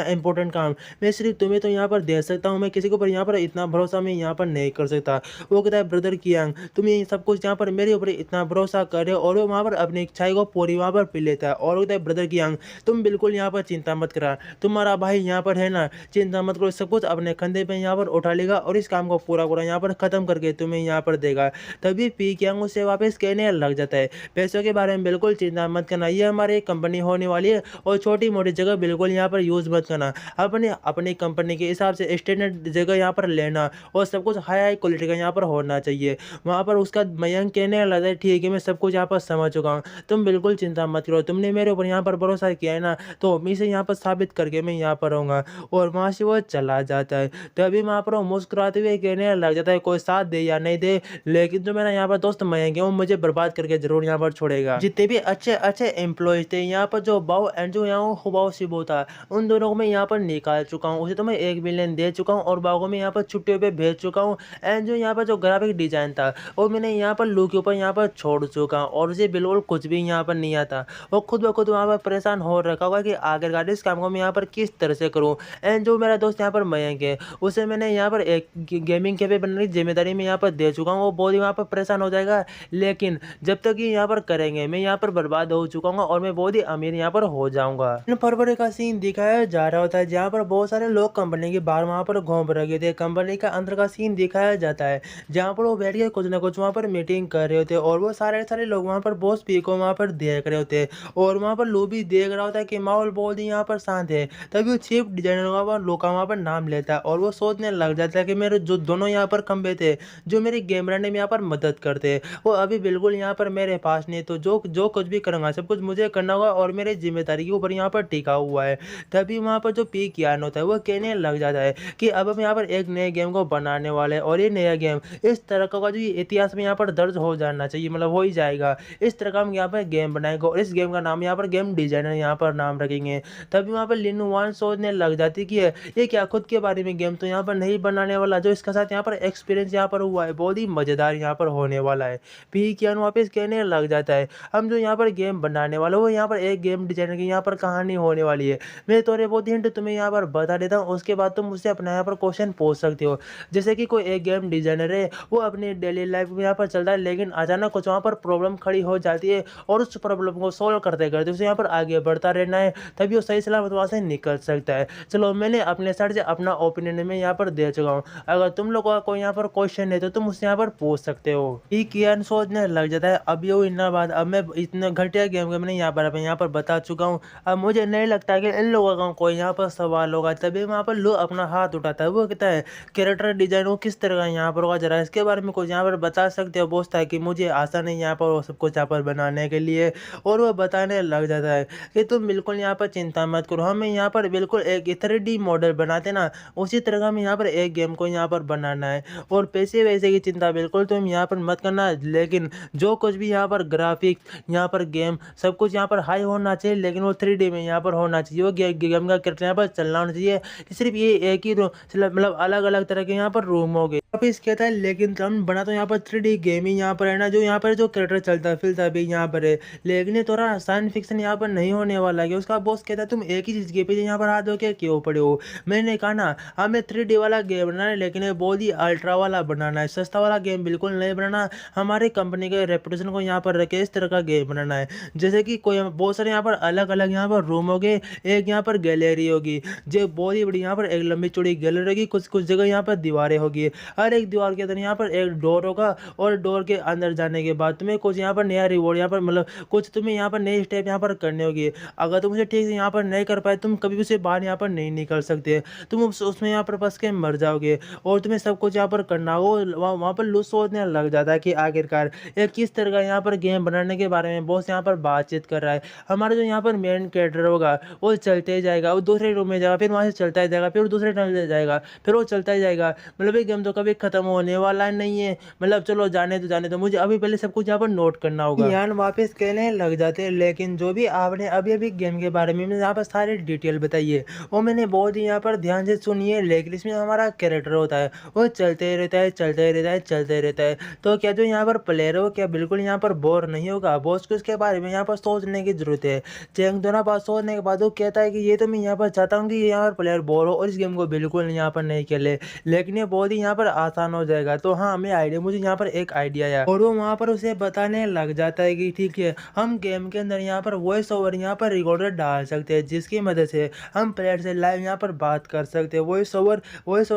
इम्पोर्टेंट काम मैं सिर्फ तुम्हें तो यहाँ पर दे सकता हूँ, मैं किसी के ऊपर यहाँ पर इतना भरोसा मैं यहाँ पर नहीं कर सकता। वो कहता है ब्रदर कियांग तुम ये सब कुछ यहाँ पर मेरे ऊपर इतना भरोसा कर रहे हो और वो वहाँ पर अपनी इच्छाई को पूरी वहाँ पर पी लेता है। और कहता है ब्रदर कियांग तुम बिल्कुल यहाँ पर चिंता मत करा, तुम्हारा भाई यहाँ पर है ना, चिंता मत करो, सब कुछ अपने कंधे पे यहाँ पर उठा लेगा और इस काम को पूरा पूरा यहाँ पर खत्म करके तुम्हें यहाँ पर देगा। तभी पी कियांग उससे वापस कहने लग जाता है पैसों के बारे में बिल्कुल चिंता मत करना, ये हमारी कंपनी होने वाली है और छोटी मोटी जगह बिल्कुल यहाँ पर यूज मत करना, अपनी कंपनी के हिसाब से स्टैंडर्ड जगह यहाँ पर लेना और सब कुछ हाई क्वालिटी का यहाँ पर होना चाहिए। वहाँ पर उसका मयंक कहने लगा है ठीक है मैं सब कुछ यहाँ पर समझ चुका हूँ, तुम बिल्कुल चिंता मत करो, तुमने मेरे ऊपर यहाँ पर भरोसा किया है ना तो मैं इसे यहाँ पर साबित करके मैं यहाँ पर रहूँगा। और वहाँ से वो चला जाता है। तभी वहाँ पर वो मुस्कुराते हुए कहने लग जाता है कोई साथ दे या नहीं दे, लेकिन जो मेरा यहाँ पर दोस्त मयंक है वो मुझे बर्बाद करके जरूर यहाँ पर छोड़ेगा। जितने भी अच्छे अच्छे एम्प्लॉयज थे यहाँ पर, जो बाओ एंड जो यहाँ हुबाओ शिबो था, उन दोनों को मैं यहाँ पर निकाल चुका हूँ। उसे तो मैं 1 मिलियन दे चुका हूँ और बाओ को मैं यहाँ पर छुट्टियों पे भेज चुका हूँ। एंड जो यहाँ पर जो ग्राफिक डिजाइन था वो मैंने यहाँ पर लू के ऊपर यहाँ पर छोड़ चुका हूँ और उसे बिल्कुल कुछ भी यहाँ पर नहीं आता। वो खुद ब खुद वहाँ पर परेशान हो रखा होगा कि आखिरकार इस काम को मैं यहाँ पर किस तरह से करूँ। एंड जो मेरा दोस्त यहाँ पर मयंक है उसे मैंने यहाँ पर एक गेमिंग कैफे बनने की जिम्मेदारी में यहाँ पर दे चुका हूँ। वो बहुत ही वहाँ पर परेशान हो जाएगा, लेकिन जब तक ये यहाँ पर करेंगे मैं यहाँ पर बर्बाद हो चुका हूँ और मैं बहुत ही अमीर यहाँ पर हो जाऊंगा। फरवरी का सीन दिखाया जा रहा होता है जहाँ पर बहुत सारे लोग कंपनी के बाहर वहाँ पर घूम रहे थे। कंपनी का अंदर का सीन दिखाया जाता है जहाँ पर वो बैठ के कुछ ना कुछ वहाँ पर मीटिंग कर रहे होते और वो सारे सारे लोग वहाँ पर बॉस पी को वहाँ पर देख रहे होते और वहाँ पर लो भी देख रहा होता है कि माहौल बहुत ही यहाँ पर शांत है। तभी वो चीफ डिजाइनर लो का वहाँ पर नाम लेता है और वो सोचने लग जाता है कि मेरे जो दोनों यहाँ पर खंबे थे जो मेरी गेम रनने में यहाँ पर मदद करते वो अभी बिल्कुल यहाँ पर मेरे पास नहीं, तो जो जो कुछ भी करूँगा सब कुछ मुझे करना होगा और मेरी जिम्मेदारी के ऊपर यहाँ पर टिका हुआ है। तभी वहाँ पर जो पी कियान होता है वो कहने लग जाता है कि अब हम यहाँ पर एक नए गेम को बनाने वाले हैं और ये नया गेम इस तरह का जो इतिहास में यहाँ पर दर्ज हो जाना चाहिए, मतलब हो ही जाएगा। इस तरह का हम यहाँ पर गेम बनाएंगे और इस गेम का नाम यहाँ पर गेम डिजाइनर यहाँ पर नाम रखेंगे। तभी वहाँ पर लिनु वान सोचने लग जाती कि ये क्या खुद के बारे में गेम तो यहाँ पर नहीं बनाने वाला, जो इसके साथ यहाँ पर एक्सपीरियंस यहाँ पर हुआ है बहुत ही मजेदार यहाँ पर होने वाला है। पी कियान वापस कहने लग जाता है हम जो यहाँ पर गेम बनाने वाले वो यहाँ पर एक गेम डिजाइनर की यहाँ पर कहानी होने वाली है। मैं थोड़े बहुत हिंट तुम्हें यहाँ पर बता देता हूँ, उसके बाद तुम मुझसे अपना यहाँ पर क्वेश्चन पूछ सकते हो। जैसे कि कोई एक गेम डिजाइनर है वो अपनी डेली लाइफ में यहाँ पर चलता है, लेकिन अचानक कुछ वहाँ पर प्रॉब्लम खड़ी हो जाती है और उस प्रॉब्लम को सोल्व करते करते उसे यहाँ पर आगे बढ़ता रहना है, तभी वो सही सलामत वहाँ से निकल सकता है। चलो मैंने अपने साइड से अपना ओपिनियन में यहाँ पर दे चुका हूँ। अगर तुम लोगों का कोई यहाँ पर क्वेश्चन है तो तुम मुझसे यहाँ पर पूछ सकते हो। ये कियान सोचने लग जाता है अब ये इतना बाद अब मैं इतना घटिया गेम के मैंने यहाँ पर बता चुका हूँ। अब मुझे नहीं लगता कि इन लोगों का कोई यहाँ पर सवाल होगा। तभी वहाँ पर लो अपना हाथ उठाता है, वो कहता है कैरेक्टर डिजाइन वो किस तरह का यहाँ पर होगा, जरा इसके बारे में कुछ यहाँ पर बता सकते हो। बोझता है कि मुझे आशा नहीं यहाँ पर वो सब कुछ यहाँ पर बनाने के लिए, और वो बताने लग जाता है कि तुम बिल्कुल यहाँ पर चिंता मत करो, हमें यहाँ पर बिल्कुल एक 3D मॉडल बनाते ना उसी तरह का हमें यहाँ पर एक गेम को यहाँ पर बनाना है और पैसे वैसे की चिंता बिल्कुल तुम यहाँ पर मत करना। लेकिन जो कुछ भी यहाँ पर ग्राफिक यहाँ पर गेम सब कुछ यहाँ पर हाई होना चाहिए, लेकिन वो 3D में यहाँ पर होना चाहिए। वो गेम का कैरेक्टर यहाँ पर चलना होना चाहिए, सिर्फ ये एक ही मतलब अलग अलग तरह के यहाँ पर रूम हो गए। वापिस कहता है लेकिन हम बना तो यहाँ पर 3D गेम ही यहाँ पर है ना, जो यहाँ पर जो कैरेक्टर चलता फिरता भी यहाँ पर है, लेकिन ये थोड़ा साइंस फिक्शन यहाँ पर नहीं होने वाला है। उसका बॉस कहता है तुम एक ही चीज के पीछे यहाँ पर हाथ धो के क्यों पड़े हो। मैंने कहा ना हमें 3D वाला गेम बनाना है, लेकिन ये बहुत ही अल्ट्रा वाला बनाना है, सस्ता वाला गेम बिल्कुल नहीं बनाना। हमारी कंपनी के रेपुटेशन को यहाँ पर रखे इस तरह का गेम बनाना है, जैसे कि कोई बहुत सारे यहाँ पर अलग अलग यहाँ पर रूम हो गए, एक यहाँ पर गैलरी होगी जो बहुत ही बड़ी, यहाँ पर एक लंबी चौड़ी गैलरी होगी, कुछ कुछ जगह यहाँ पर दीवारें होगी, हर एक दीवार के अंदर यहाँ पर एक डोर होगा और डोर के अंदर जाने के बाद तुम्हें कुछ यहाँ पर नया रिवॉर्ड यहाँ पर मतलब कुछ तुम्हें यहाँ पर नई स्टेप यहाँ पर करनी होगी। अगर तुम उसे ठीक से यहाँ पर नहीं कर पाए तुम कभी भी उसे बाहर यहाँ पर नहीं निकल सकते, तुम उसमें यहाँ पर फंस के मर जाओगे और तुम्हें सब कुछ यहाँ पर करना हो। वहाँ पर लूज सोचने लग जाता है कि आखिरकार ये किस तरह का यहाँ पर गेम बनाने के बारे में बॉस यहाँ पर बातचीत कर रहा है। हमारा जो यहाँ पर मेन कैरेक्टर होगा वो चलते ही जाएगा, वो दूसरे रूम में जाएगा, फिर वहाँ से चलता ही जाएगा, फिर दूसरे रूम में जाएगा, फिर वो चलता ही जाएगा। मतलब ये गेम तो कभी खत्म होने वाला नहीं है। मतलब चलो जाने दो मुझे अभी पहले सब कुछ यहाँ पर नोट करना होगा। यान वापस कहने लग जाते हैं लेकिन जो भी आपने अभी अभी गेम के बारे में यहाँ पर सारी डिटेल बताई है वो मैंने बहुत ही यहाँ पर ध्यान से सुनी है, लेकिन इसमें हमारा कैरेक्टर होता है वो चलते रहता है चलते रहता है चलते रहता है। तो क्या जो यहाँ पर प्लेयर है वो क्या बिल्कुल यहाँ पर बोर नहीं होगा। बॉस को इसके बारे में यहाँ पर सोचने की जरूरत है। चेंग दोनों बात सोचने के बाद वो कहता है कि ये तो मैं यहाँ पर चाहता हूँ कि यहाँ पर प्लेयर बोर हो और इस गेम को बिल्कुल यहाँ पर नहीं खेले, लेकिन ये बहुत ही यहाँ पर आसान हो जाएगा। तो हाँ हमें आइडिया, मुझे यहाँ पर एक आइडिया आया और वो वहाँ पर उसे बताने लग जाता है कि ठीक है हम गेम के अंदर यहाँ पर वॉइस ओवर यहाँ पर रिकॉर्डर डाल सकते हैं जिसकी मदद से हम प्लेयर से लाइव यहाँ पर बात कर सकते हैं। वॉइस ओवर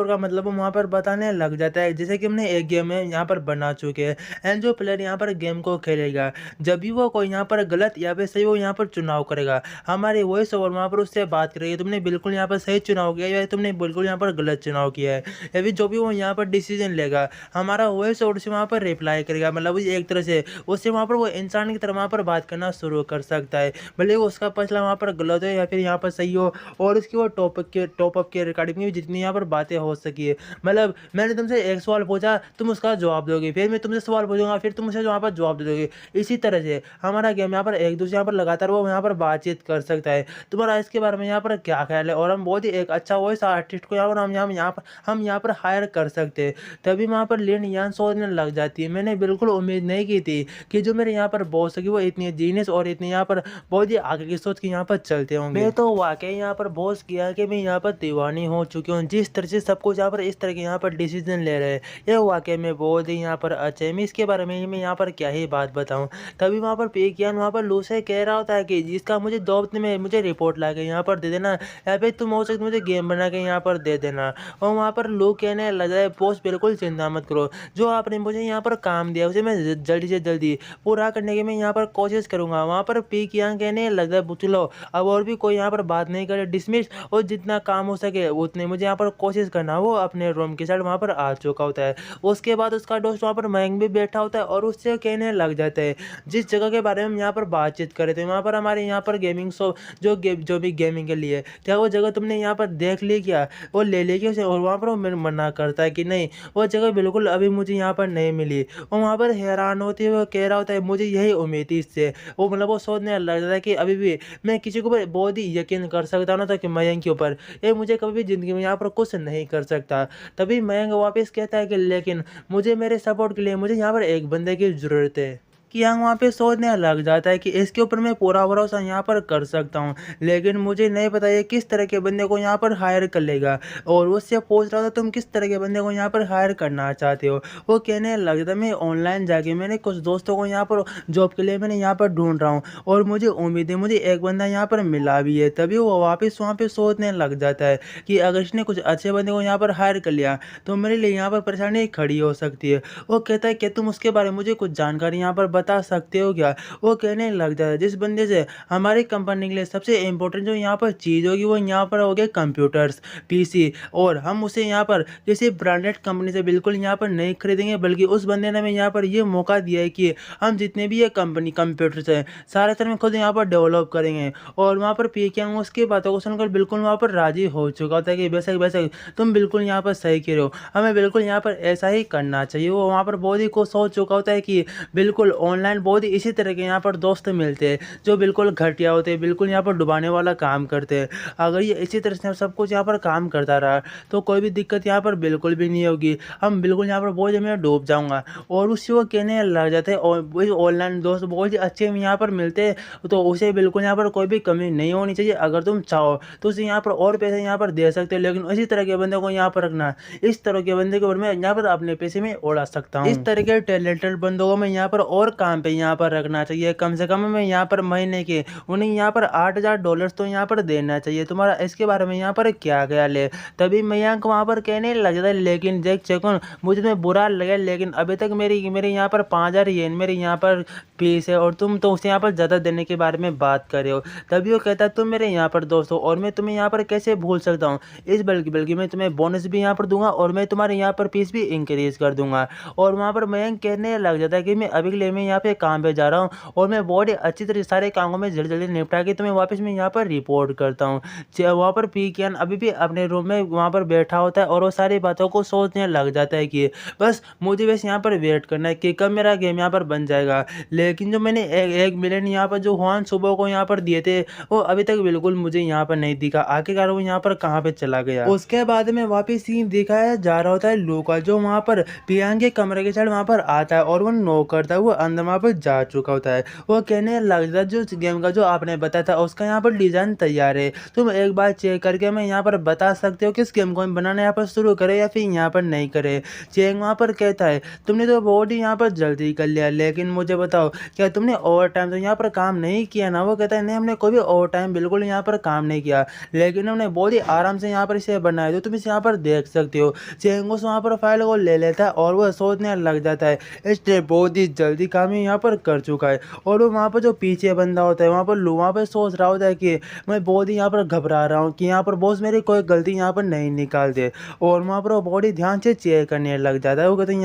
का मतलब वहाँ पर बताने लग जाता है जैसे कि हमने एक गेम में यहाँ पर बना चुके हैं एंड जो प्लेयर यहाँ पर गेम को खेलेगा जब भी वो कोई यहाँ पर गलत या फिर सही वो यहाँ पर चुनाव करेगा हमारे वॉइस ओवर वहाँ पर उससे बात करेगी तुमने बिल्कुल यहाँ पर सही चुनाव किया या तुमने बिल्कुल यहाँ पर गलत चुनाव किया है, या फिर जो भी वो यहाँ पर डिसीजन लेगा हमारा वॉइस ओवर से वहाँ पर रिप्लाई करेगा। मतलब एक तरह से उससे वहाँ पर वो इंसान की तरह वहाँ पर बात करना शुरू कर सकता है, भले उसका फैसला वहाँ पर गलत हो या फिर यहाँ पर सही हो। और उसकी वो टॉप अप के रिकॉर्डिंग में जितनी यहाँ पर बातें हो सकी है, मतलब मैंने तुमसे एक सवाल पूछा तुम उसका जवाब दोगे, फिर मैं तुमसे तुमसे सवाल पूछूँगा, फिर तुम मुझे वहाँ पर जवाब दे दोगे। इसी तरह से हमारा गेम यहाँ पर एक-दूसरे यहाँ पर लगातार वो यहाँ पर बातचीत कर सकता है। तुम्हारा इसके बारे में यहाँ पर क्या ख़्याल है? और हम बहुत ही एक अच्छा वॉइस आर्टिस्ट को यहाँ पर हायर कर सकते हैं। तभी वहाँ पर लिन यान सोचने लग जाती है। मैंने बिल्कुल उम्मीद नहीं की थी कि जो मेरे यहाँ पर बॉस है कि वो इतनी जीनियस और इतनी यहाँ पर बहुत ही आगे की सोच के यहाँ पर चलते होंगे। मैं तो वाक़ई यहाँ पर बॉस किया कि मैं यहाँ पर दीवानी हो चुकी हूँ। जिस तरह से सब कुछ यहाँ पर इस तरह के यहाँ पर डिसीज़न ले रहे हैं, ये वाक़ई में बहुत ही यहाँ पर अच्छा है। मैं इसके बारे में मैं यहाँ पर क्या ही बात बताऊँ। तभी वहाँ पर पेकियान वहाँ पर लू से कह रहा होता है कि जिसका मुझे 2 हफ्ते में मुझे रिपोर्ट ला के यहाँ पर दे देना, या फिर तुम हो सकता मुझे गेम बना के यहाँ पर दे देना। और वहाँ पर लू कहने लगा है, बॉस बिल्कुल चिंता मत करो, जो आपने मुझे यहाँ पर काम दिया उसे मैं जल्दी से जल्दी पूरा करने की मैं यहाँ पर कोशिश करूँगा। वहाँ पर पेकियान कहने लगा है, चलो अब और भी कोई यहाँ पर बात नहीं करे, डिसमिस, और जितना काम हो सके उतने मुझे यहाँ पर कोशिश करना। वो अपने रूम के साइड वहाँ पर आ चुका होता है। उसके बाद उसका दोस्त वहाँ पर मयंक भी बैठा होता है और उससे कहने लग जाता है, जिस जगह के बारे में हम यहाँ पर बातचीत कर रहे थे, वहाँ पर हमारे यहाँ पर गेमिंग शो जो भी गेमिंग के लिए, क्या वो जगह तुमने यहाँ पर देख ली क्या? वो ले ली क्या उसे? और वहाँ पर वो मना करता है कि नहीं, वो जगह बिल्कुल अभी मुझे यहाँ पर नहीं मिली। और वहाँ पर हैरान होते हुए कह रहा होता है, मुझे यही उम्मीद थी इससे। वो मतलब वो सोचने लग जाता है कि अभी भी मैं किसी के ऊपर बहुत ही यकीन कर सकता हूँ ना, तो कि मयंक के ऊपर, ये मुझे कभी भी ज़िंदगी में यहाँ पर कुछ नहीं कर सकता। तभी मयंक वापस कहता है कि लेकिन मुझे मेरे सपोर्ट के लिए मुझे यहाँ पर एक बंदे की ज़रूरत है। कियांग वहाँ पे सोचने लग जाता है कि इसके ऊपर मैं पूरा भरोसा यहाँ पर कर सकता हूँ, लेकिन मुझे नहीं पता ये किस तरह के बंदे को यहाँ पर हायर कर लेगा। और उससे पूछ रहा था, तुम किस तरह के बंदे को यहाँ पर हायर करना चाहते हो? वो कहने लग जाता, मैं ऑनलाइन जाके मैंने कुछ दोस्तों को यहाँ पर जॉब के लिए मैंने यहाँ पर ढूंढ रहा हूँ, और मुझे उम्मीद है मुझे एक बंदा यहाँ पर मिला भी है। तभी वो वापस वहाँ पर सोचने लग जाता है कि अगर इसने कुछ अच्छे बंदे को यहाँ पर हायर कर लिया तो मेरे लिए यहाँ पर परेशानी खड़ी हो सकती है। वो कहता है कि तुम उसके बारे में मुझे कुछ जानकारी यहाँ पर बता सकते हो क्या? वो कहने लग जाता है, जिस बंदे से हमारी कंपनी के लिए सबसे इम्पोर्टेंट जो यहाँ पर चीज़ होगी वो यहाँ पर होगी कंप्यूटर्स, पीसी, और हम उसे यहाँ पर किसी ब्रांडेड कंपनी से बिल्कुल यहाँ पर नहीं खरीदेंगे, बल्कि उस बंदे ने हमें यहाँ पर ये मौका दिया है कि हम जितने भी ये कंपनी कंप्यूटर्स हैं सारे तरह में खुद यहाँ पर डेवलप करेंगे। और वहाँ पर पीकेएम उसकी बातों को सुनकर बिल्कुल वहाँ पर राजी हो चुका होता है कि बेशक बेशक तुम बिल्कुल यहाँ पर सही कह रहे हो, हमें बिल्कुल यहाँ पर ऐसा ही करना चाहिए। वो वहाँ पर बहुत ही कुछ सोच चुका होता है कि बिल्कुल ऑनलाइन बहुत ही इसी तरह के यहाँ पर दोस्त मिलते हैं जो बिल्कुल घटिया होते हैं, बिल्कुल यहाँ पर डुबाने वाला काम करते हैं। अगर ये इसी तरह से सब कुछ यहाँ पर काम करता रहा तो कोई भी दिक्कत यहाँ पर बिल्कुल भी नहीं होगी, हम बिल्कुल यहाँ पर बोझ में डूब जाऊँगा। और उससे वो कहने लग जाते हैं, और वही ऑनलाइन दोस्त बहुत ही अच्छे यहाँ पर मिलते हैं, तो उसे बिल्कुल यहाँ पर कोई भी कमी नहीं होनी चाहिए। अगर तुम चाहो तो उसे यहाँ पर और पैसे यहाँ पर दे सकते हो, लेकिन इसी तरह के बंदे को यहाँ पर रखना, इस तरह के बंदे को मैं यहाँ पर अपने पैसे में उड़ा सकता हूँ। इस तरह के टैलेंटेड बंदों को मैं यहाँ पर और काम पे यहाँ पर रखना चाहिए। कम से कम मैं यहाँ पर महीने के उन्हें यहाँ पर $8,000 तो यहाँ पर देना चाहिए। तुम्हारा इसके बारे में यहाँ पर क्या ख्याल है? तभी मयंक वहाँ पर कहने लग जाता है, लेकिन देख चेकुन, मुझे तुम्हें बुरा लगे, लेकिन अभी तक मेरे यहाँ पर 5,000 येन मेरे यहाँ पर फीस है, और तुम तो उसे यहाँ पर ज़्यादा देने के बारे में बात कर रहे हो। तभी वो कहता है, तुम मेरे यहाँ पर दोस्त हो और मैं तुम्हें यहाँ पर कैसे भूल सकता हूँ। बल्कि मैं तुम्हें बोनस भी यहाँ पर दूंगा और मैं तुम्हारे यहाँ पर फीस भी इंक्रीज कर दूंगा। और वहाँ पर मयंक कहने लग जाता है कि मैं अभी के लिए मैं यहाँ पे काम पे जा रहा हूँ, और मैं बहुत ही अच्छी तरह सारे कामों में जल्दी जल्दी निपटा के तुम्हें वापस मैं यहाँ पर रिपोर्ट करता हूँ। वहाँ पर पीकियान अभी भी अपने रूम में वहाँ पर बैठा होता है और वो सारी बातों को सोचने लग जाता है कि बस मुझे बस यहाँ पर वेट करना है कि कब मेरा गेम यहाँ पर बन जाएगा। लेकिन जो मैंने 1 मिलियन यहाँ पर जो हुआन सुबह को यहाँ पर दिए थे वो अभी तक बिल्कुल मुझे यहाँ पर नहीं दिखा। आखिरकार वो यहाँ पर कहाँ पे चला गया। उसके बाद में वापस सीन दिखाया जा रहा होता है लू का, जो वहाँ पर पियांग के कमरे के साइड वहाँ पर आता है और वो नॉक करता है। वो अंदर वहाँ पर जा चुका होता है। वो कहने लग जाता है, जो गेम का जो आपने बताया था उसका यहाँ पर डिज़ाइन तैयार है, तुम एक बार चेक करके मैं यहाँ पर बता सकते हो कि इस गेम को हम बनाना यहाँ पर शुरू करें या फिर यहाँ पर नहीं करें। चेंग वहाँ पर कहता है, तुमने तो बहुत ही यहाँ पर जल्दी कर लिया, लेकिन मुझे बताओ क्या तुमने ओवर टाइम तो यहाँ पर काम नहीं किया ना? वो कहता है, नहीं हमने कोई भी ओवर टाइम बिल्कुल यहाँ पर काम नहीं किया, लेकिन हमने बहुत ही आराम से यहाँ पर इसे बनाया, तो तुम इसे यहाँ पर देख सकते हो। चेंग उस वहाँ पर फाइल को ले लेता है और वह सोचने लग जाता है, इसने बहुत ही जल्दी कहा काम ही यहाँ पर कर चुका है। और वो वहाँ पर जो पीछे बंदा होता है वहाँ पर सोच रहा होता है कि मैं बहुत ही यहाँ पर घबरा रहा हूँ कि यहाँ पर बॉस मेरी कोई गलती यहाँ पर नहीं निकाल दे। और वहाँ पर वो बॉडी ध्यान से चेक करने लग जाता है। वो कहते हैं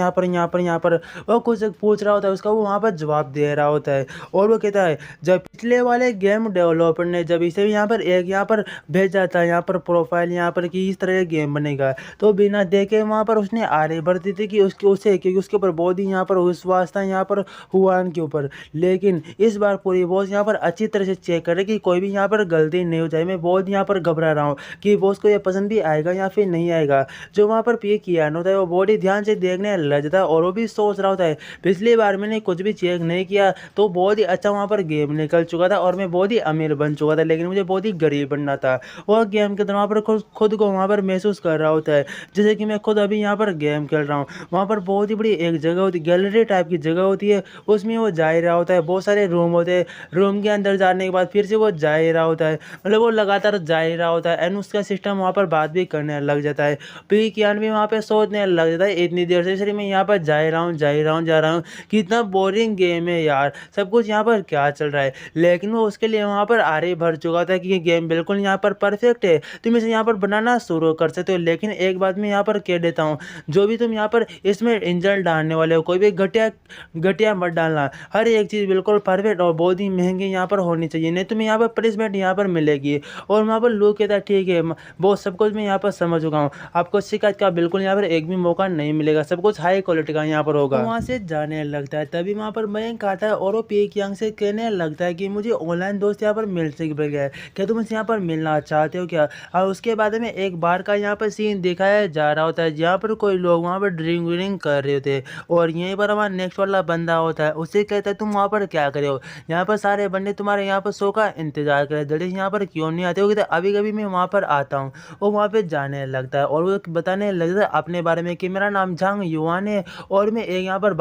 यहाँ पर वो कुछ पूछ रहा होता है उसका, वो वहाँ पर जवाब दे रहा होता है। और वो कहता है जब पिछले वाले गेम डेवलपर ने जब इसे भी यहाँ पर भेजा था यहाँ पर प्रोफाइल यहाँ पर कि इस तरह गेम बनेगा, तो बिना देखे वहाँ पर उसने आरे भर दी थी कि क्योंकि उसके ऊपर बहुत ही यहाँ पर विश्वास था यहाँ पर हुआन के ऊपर। लेकिन इस बार पूरी बॉस यहाँ पर अच्छी तरह से चेक करे कि कोई भी यहाँ पर गलती नहीं हो जाए। मैं बहुत यहाँ पर घबरा रहा हूँ कि बॉस को ये पसंद भी आएगा या फिर नहीं आएगा। जो वहाँ पर पे किया होता है वो बॉडी ध्यान से देखने लग जाता है और वो भी सोच रहा होता है पिछली बार मैंने कुछ भी चेक नहीं किया तो बहुत ही अच्छा वहाँ पर गेम निकल चुका था और मैं बहुत ही अमीर बन चुका था, लेकिन मुझे बहुत ही गरीब बनना था। और गेम के दौरान वहाँ पर खुद को वहाँ पर महसूस कर रहा होता है जैसे कि मैं खुद अभी यहाँ पर गेम खेल रहा हूँ। वहाँ पर बहुत ही बड़ी एक जगह होती है, गैलरी टाइप की जगह होती है, उसमें वो जा ही रहा होता है। बहुत सारे रूम होते हैं, रूम के अंदर जाने के बाद फिर से वो जा ही रहा होता है, मतलब वो लगातार जा ही रहा होता है। एंड उसका सिस्टम वहाँ पर बात भी करने लग जाता है। फिर कियान भी वहाँ पे सोचने लग जाता है इतनी देर से सिर्फ मैं यहाँ पर जा ही रहा हूँ जा रहा हूँ, कितना बोरिंग गेम है यार, सब कुछ यहाँ पर क्या चल रहा है। लेकिन वो उसके लिए वहाँ पर आरे भर चुका था कि ये गेम बिल्कुल यहाँ पर परफेक्ट है, तुम इसे यहाँ पर बनाना शुरू कर सकते हो। लेकिन एक बात मैं यहाँ पर कह देता हूँ, जो भी तुम यहाँ पर इसमें इंजन डालने वाले हो कोई भी घटिया मत डालना, हर एक चीज़ बिल्कुल परफेक्ट और बहुत ही महंगी यहाँ पर होनी चाहिए, नहीं तुम्हें यहाँ पर पनिशमेंट यहाँ पर मिलेगी। और वहाँ पर लोग कहता है ठीक है बहुत सब कुछ मैं यहाँ पर समझ चुका हूँ, आपको शिकायत का बिल्कुल यहाँ पर एक भी मौका नहीं मिलेगा, सब कुछ हाई क्वालिटी का यहाँ पर होगा। तो वहाँ से जाने लगता है, तभी वहाँ पर मयंक आता है और वो पीक यांग से कहने लगता है कि मुझे ऑनलाइन दोस्त यहाँ पर मिल गया है, क्या तुम इसे यहाँ पर मिलना चाहते हो क्या। और उसके बाद में एक बार का यहाँ पर सीन दिखाया जा रहा होता है जहाँ पर कोई लोग वहाँ पर ड्रिंक व्रिंक कर रहे होते हैं और यहीं पर हमारा नेक्स्ट वाला बंदा होता है, उसे कहता है तुम वहाँ पर क्या करे हो, यहाँ पर सारे बंदे तुम्हारे यहाँ पर शो का इंतजार कर रहे हैं, यहाँ पर क्यों नहीं आते हो। कहते अभी कभी मैं वहाँ पर आता हूँ। वो वहाँ पे जाने लगता है और वो बताने लगता है अपने बारे में कि मेरा नाम झांग युआन है और मैं एक यहाँ पर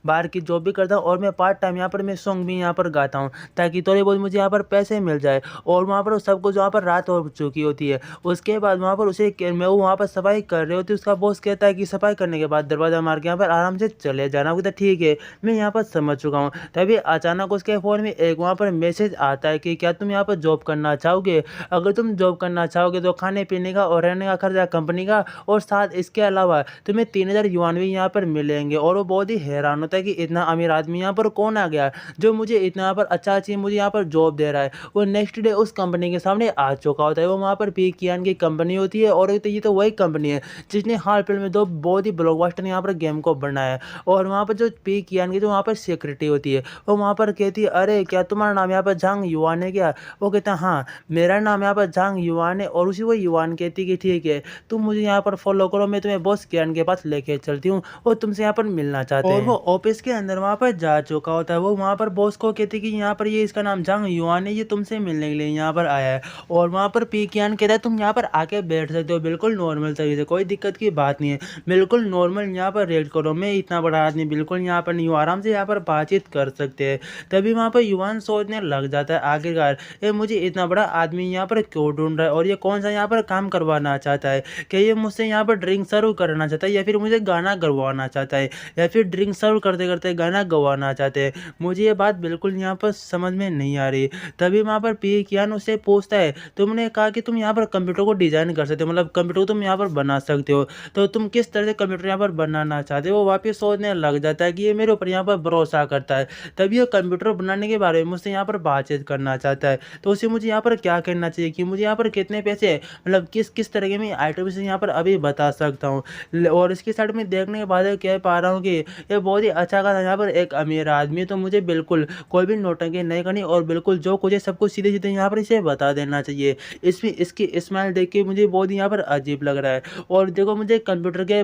बार की जॉब भी करता हूँ और मैं पार्ट टाइम यहाँ पर मैं सॉन्ग भी यहाँ पर गाता हूँ ताकि थोड़े बहुत मुझे यहाँ पर पैसे मिल जाए। और वहाँ पर सब कुछ वहाँ पर रात हो चुकी होती है। उसके बाद वहाँ पर मैं वो वहाँ पर सफाई कर रही होती है। उसका बॉस कहता है कि सफाई करने के बाद दरवाजा मार के यहाँ पर आराम से चले जाना। कहता ठीक है मैं यहाँ पर समझ चुका हूँ। तभी अचानक उसके फ़ोन में एक वहाँ पर मैसेज आता है कि क्या तुम यहाँ पर जॉब करना चाहोगे, अगर तुम जॉब करना चाहोगे तो खाने पीने का और रहने का खर्चा कंपनी का और साथ इसके अलावा तुम्हें 3000 युआन भी यहाँ पर मिलेंगे। और वो बहुत ही हैरान होता है कि इतना अमीर आदमी यहाँ पर कौन आ गया जो मुझे इतना यहाँ पर अच्छा चीज मुझे यहाँ पर जॉब दे रहा है। वो नेक्स्ट डे उस कंपनी के सामने आ चुका होता है। वो वहाँ पर पी कियान की कंपनी होती है और ये तो वही कंपनी है जिसने हाल फिल्म में दो बहुत ही ब्लॉकबस्टर यहाँ पर गेम को बनाया है। और वहाँ पर जो पी कियान की जो वहाँ पर सिक्योरिटी होती है वो वहाँ पर कहती है अरे क्या तुम्हारा नाम यहाँ पर झांग युआन है क्या। वो कहता है हाँ मेरा नाम यहाँ पर झांग युआन है। और उसी वो युआन कहती कि ठीक है तुम मुझे यहाँ पर फॉलो करो, मैं तुम्हें बॉस कियान के पास लेके चलती हूँ और तुमसे यहाँ पर मिलना चाहते हैं। और वो ऑफिस के अंदर वहाँ पर जा चुका होता है। वो वहाँ पर बॉस को कहती कि यहाँ पर ये इसका नाम झांग युआन है, ये तुमसे मिलने के लिए यहाँ पर आया है। और वहाँ पर पी कियान कहता है तुम यहाँ पर आके बैठ सकते हो बिल्कुल नॉर्मल तरीके से, कोई दिक्कत की बात नहीं है, बिल्कुल नॉर्मल यहाँ पर रेट करो, मैं इतना बड़ा आदमी बिल्कुल यहाँ पर नहीं हूँ, आराम से यहाँ पर बातचीत कर सकते हैं। तभी वहाँ पर युआन सोचने लग जाता है आखिरकार ये मुझे इतना बड़ा आदमी यहाँ पर क्यों ढूंढ रहा है और ये कौन सा यहाँ पर काम करवाना चाहता है, कि ये मुझसे यहाँ पर ड्रिंक सर्व करना चाहता है या फिर मुझे गाना गवाना चाहता है या फिर ड्रिंक सर्व करते करते गाना गवाना चाहते हैं, मुझे ये बात बिल्कुल यहाँ पर समझ में नहीं आ रही। तभी वहाँ पर पी कियान उससे पूछता है तुमने कहा कि तुम यहाँ पर कंप्यूटर को डिजाइन कर सकते हो, मतलब कंप्यूटर को तुम यहाँ पर बना सकते हो, तो तुम किस तरह से कंप्यूटर यहाँ पर बनाना चाहते हो। वो वापस सोचने लग जाता है कि ये मेरे ऊपर यहाँ पर भरोसा करता है, तभी ये कंप्यूटर बनाने के बारे में मुझसे यहाँ पर बातचीत करना चाहता है, तो उसे मुझे यहाँ पर क्या करना चाहिए कि मुझे यहाँ पर कितने पैसे मतलब किस किस तरह के मैं आइटम से यहाँ पर अभी बता सकता हूँ। और इसके साइड में देखने के बाद कह पा रहा हूँ कि ये बहुत ही अच्छा खासा यहाँ पर एक अमीर आदमी, तो मुझे बिल्कुल कोई भी नौटंकी नहीं करनी और बिल्कुल जो कुछ है सब कुछ सीधे सीधे यहाँ पर इसे बता देना चाहिए। इसमें इसकी स्माइल देख के मुझे बहुत ही यहाँ पर अजीब लग रहा है। और देखो मुझे कंप्यूटर के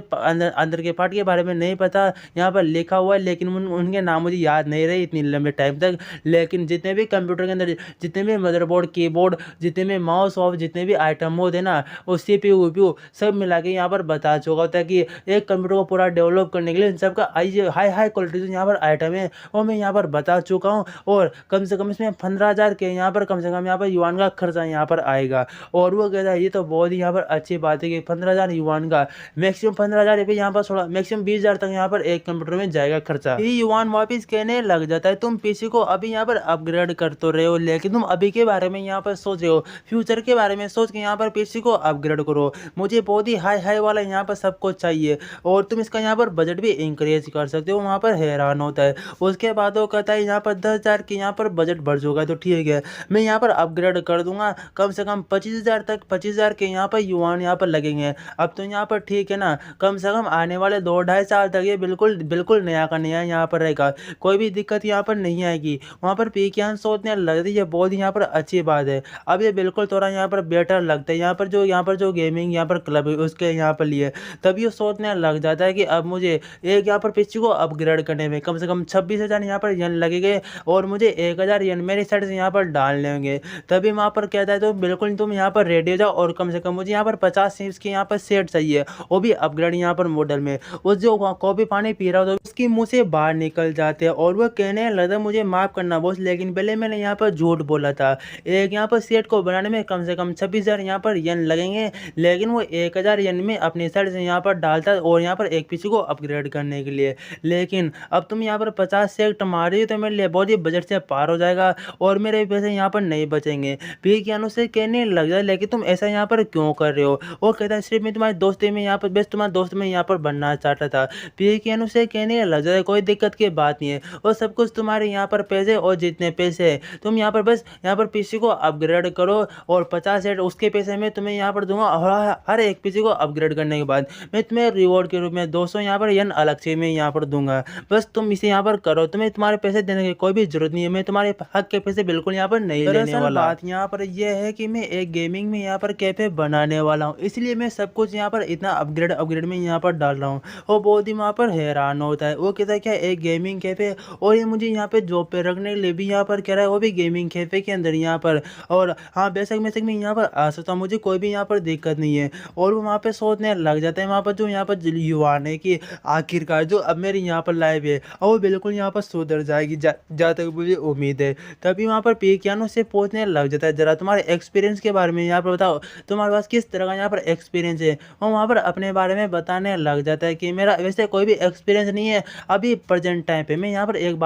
अंदर के पार्ट के बारे में नहीं पता, यहाँ पर लिखा हुआ है लेकिन उनके नाम मुझे याद नहीं रहे इतनी लंबे टाइम तक, लेकिन जितने भी कंप्यूटर के अंदर जितने भी मदरबोर्ड कीबोर्ड जितने भी माउस और जितने भी आइटम होते हैं ना वो CPU वीपीयू सब मिला के यहाँ पर बता चुका होता है कि एक कंप्यूटर को पूरा डेवलप करने के लिए इन सबका हाई हाई क्वालिटी जो यहाँ पर आइटम है वो मैं यहाँ पर बता चुका हूँ। और कम से कम इसमें 15,000 के यहाँ पर कम से कम यहाँ पर युआन का खर्चा यहाँ पर आएगा। और वो कहता है ये तो बहुत ही यहाँ पर अच्छी बात है कि 15,000 युआन का मैक्सिमम 15,000 रुपये यहाँ पर थोड़ा मैक्सिमम 20,000 तक यहाँ पर एक कंप्यूटर में जाएगा खर्चा। ये युवान वापिस कहने लग जाता है, तुम पीसी को अभी यहाँ पर अपग्रेड कर तो रहे हो, लेकिन तुम अभी के बारे में यहाँ पर सोच रहे हो, फ्यूचर के बारे में सोच के यहाँ पर पीसी को अपग्रेड करो। मुझे बहुत ही हाई हाई वाला यहाँ पर सब कुछ चाहिए और तुम इसका यहाँ पर बजट भी इंक्रीज कर सकते हो। वहाँ पर हैरान होता है। उसके बाद वो कहता है यहाँ पर 10,000 की यहाँ पर बजट बढ़ चुका है, तो ठीक है मैं यहाँ पर अपग्रेड कर दूंगा, कम से कम 25,000 तक, 25,000 के यहाँ पर युवान यहाँ पर लगेंगे। अब तो यहाँ पर ठीक है ना, कम से कम आने वाले 2-2.5 साल तक ये बिल्कुल बिल्कुल नया का नया यहाँ पर रहेगा, कोई भी दिक्कत यहाँ पर नहीं आएगी। वहाँ पर पीकियान सोचने लगती है बहुत ही यहाँ पर अच्छी बात है, अब ये बिल्कुल थोड़ा यहाँ पर बेटर लगता है यहाँ पर जो गेमिंग यहाँ पर क्लब है उसके यहाँ पर लिए। तभी वो सोचने लग जाता है कि अब मुझे एक यहाँ पर पीसी को अपग्रेड करने में कम से कम 26,000 यहाँ पर यन लगेंगे और मुझे 1,000 यन मेरी साइड से यहाँ पर डालने होंगे। तभी वहाँ पर कहता है तो बिल्कुल तुम यहाँ पर रेडी हो जाओ और कम से कम मुझे यहाँ पर 50 सीट्स की यहाँ पर सेट चाहिए, वो भी अपग्रेड यहाँ पर मॉडल में। उस जो कॉफी पानी पी रहा हो तो उसकी मुंह से बाहर निकल जाते हैं और वह कहने लगा मुझे माफ करना बॉस, लेकिन पहले मैंने यहाँ पर झूठ बोला था। एक यहाँ पर सेट को बनाने में कम से कम 26,000 यहाँ पर यन लगेंगे, लेकिन वो 1,000 यन में अपनी साइड से यहाँ पर डालता है और यहाँ पर एक पीसी को अपग्रेड करने के लिए। लेकिन अब तुम यहाँ पर 50 सेट मार रही हो तो मेरे लिए बहुत ही बजट से पार हो जाएगा और मेरे पैसे यहाँ पर नहीं बचेंगे। पी के अनु से कहने लग जाए लेकिन तुम ऐसा यहाँ पर क्यों कर रहे हो। वो कहता है सिर्फ मैं तुम्हारी दोस्ती में यहाँ पर बेस्ट तुम्हारे दोस्त में यहाँ पर बनना चाहता था। पी के अनु से कहने लग जाए कोई दिक्कत की बात नहीं है, और सब कुछ तुम्हारे यहाँ पर पैसे और जितने पैसे है तुम यहाँ पर बस यहाँ पर पीसी को अपग्रेड करो और 50 सेट उसके पैसे में तुम्हें यहाँ पर दूंगा और हर एक पीसी को अपग्रेड करने के बाद मैं तुम्हें रिवॉर्ड के रूप में 200 यहाँ पर यन अलग से मैं यहाँ पर दूंगा। बस तुम इसे यहाँ पर करो, तुम्हें तुम्हारे पैसे देने की कोई भी जरूरत नहीं है, मैं तुम्हारे हक के पैसे बिल्कुल यहाँ पर नहीं लेने वाला। बात यहाँ पर यह है कि मैं एक गेमिंग में यहाँ पर कैफे बनाने वाला हूँ, इसलिए मैं सब कुछ यहाँ पर इतना अपग्रेड में यहाँ पर डाल रहा हूँ। वो बहुत ही वहाँ पर हैरान होता है। वो कहता है क्या एक गेमिंग कैफे, और ये मुझे यहाँ पे जॉब पे रखने के लिए भी यहाँ पर कह रहा है, वो भी गेमिंग कैफे के अंदर यहाँ पर। और हाँ बेशक मैं यहाँ पर आ सकता हूँ, मुझे कोई भी यहाँ पर दिक्कत नहीं है। और वो वहाँ पे सोचने लग जाते हैं वहाँ पर जो यहाँ पर युवान है कि आखिरकार जो अब मेरी यहाँ पर लाइव है और वो बिल्कुल यहाँ पर सुधर जाएगी जहाँ तक मुझे उम्मीद है। तभी वहाँ पर पीकियानो से पूछने लग जाता है जरा तुम्हारे एक्सपीरियंस के बारे में यहाँ पर बताओ, तुम्हारे पास किस तरह का यहाँ पर एक्सपीरियंस है। वो वहाँ पर अपने बारे में बताने लग जाता है कि मेरा वैसे कोई भी एक्सपीरियंस नहीं है अभी प्रेजेंट टाइम पे, मैं यहाँ पर एक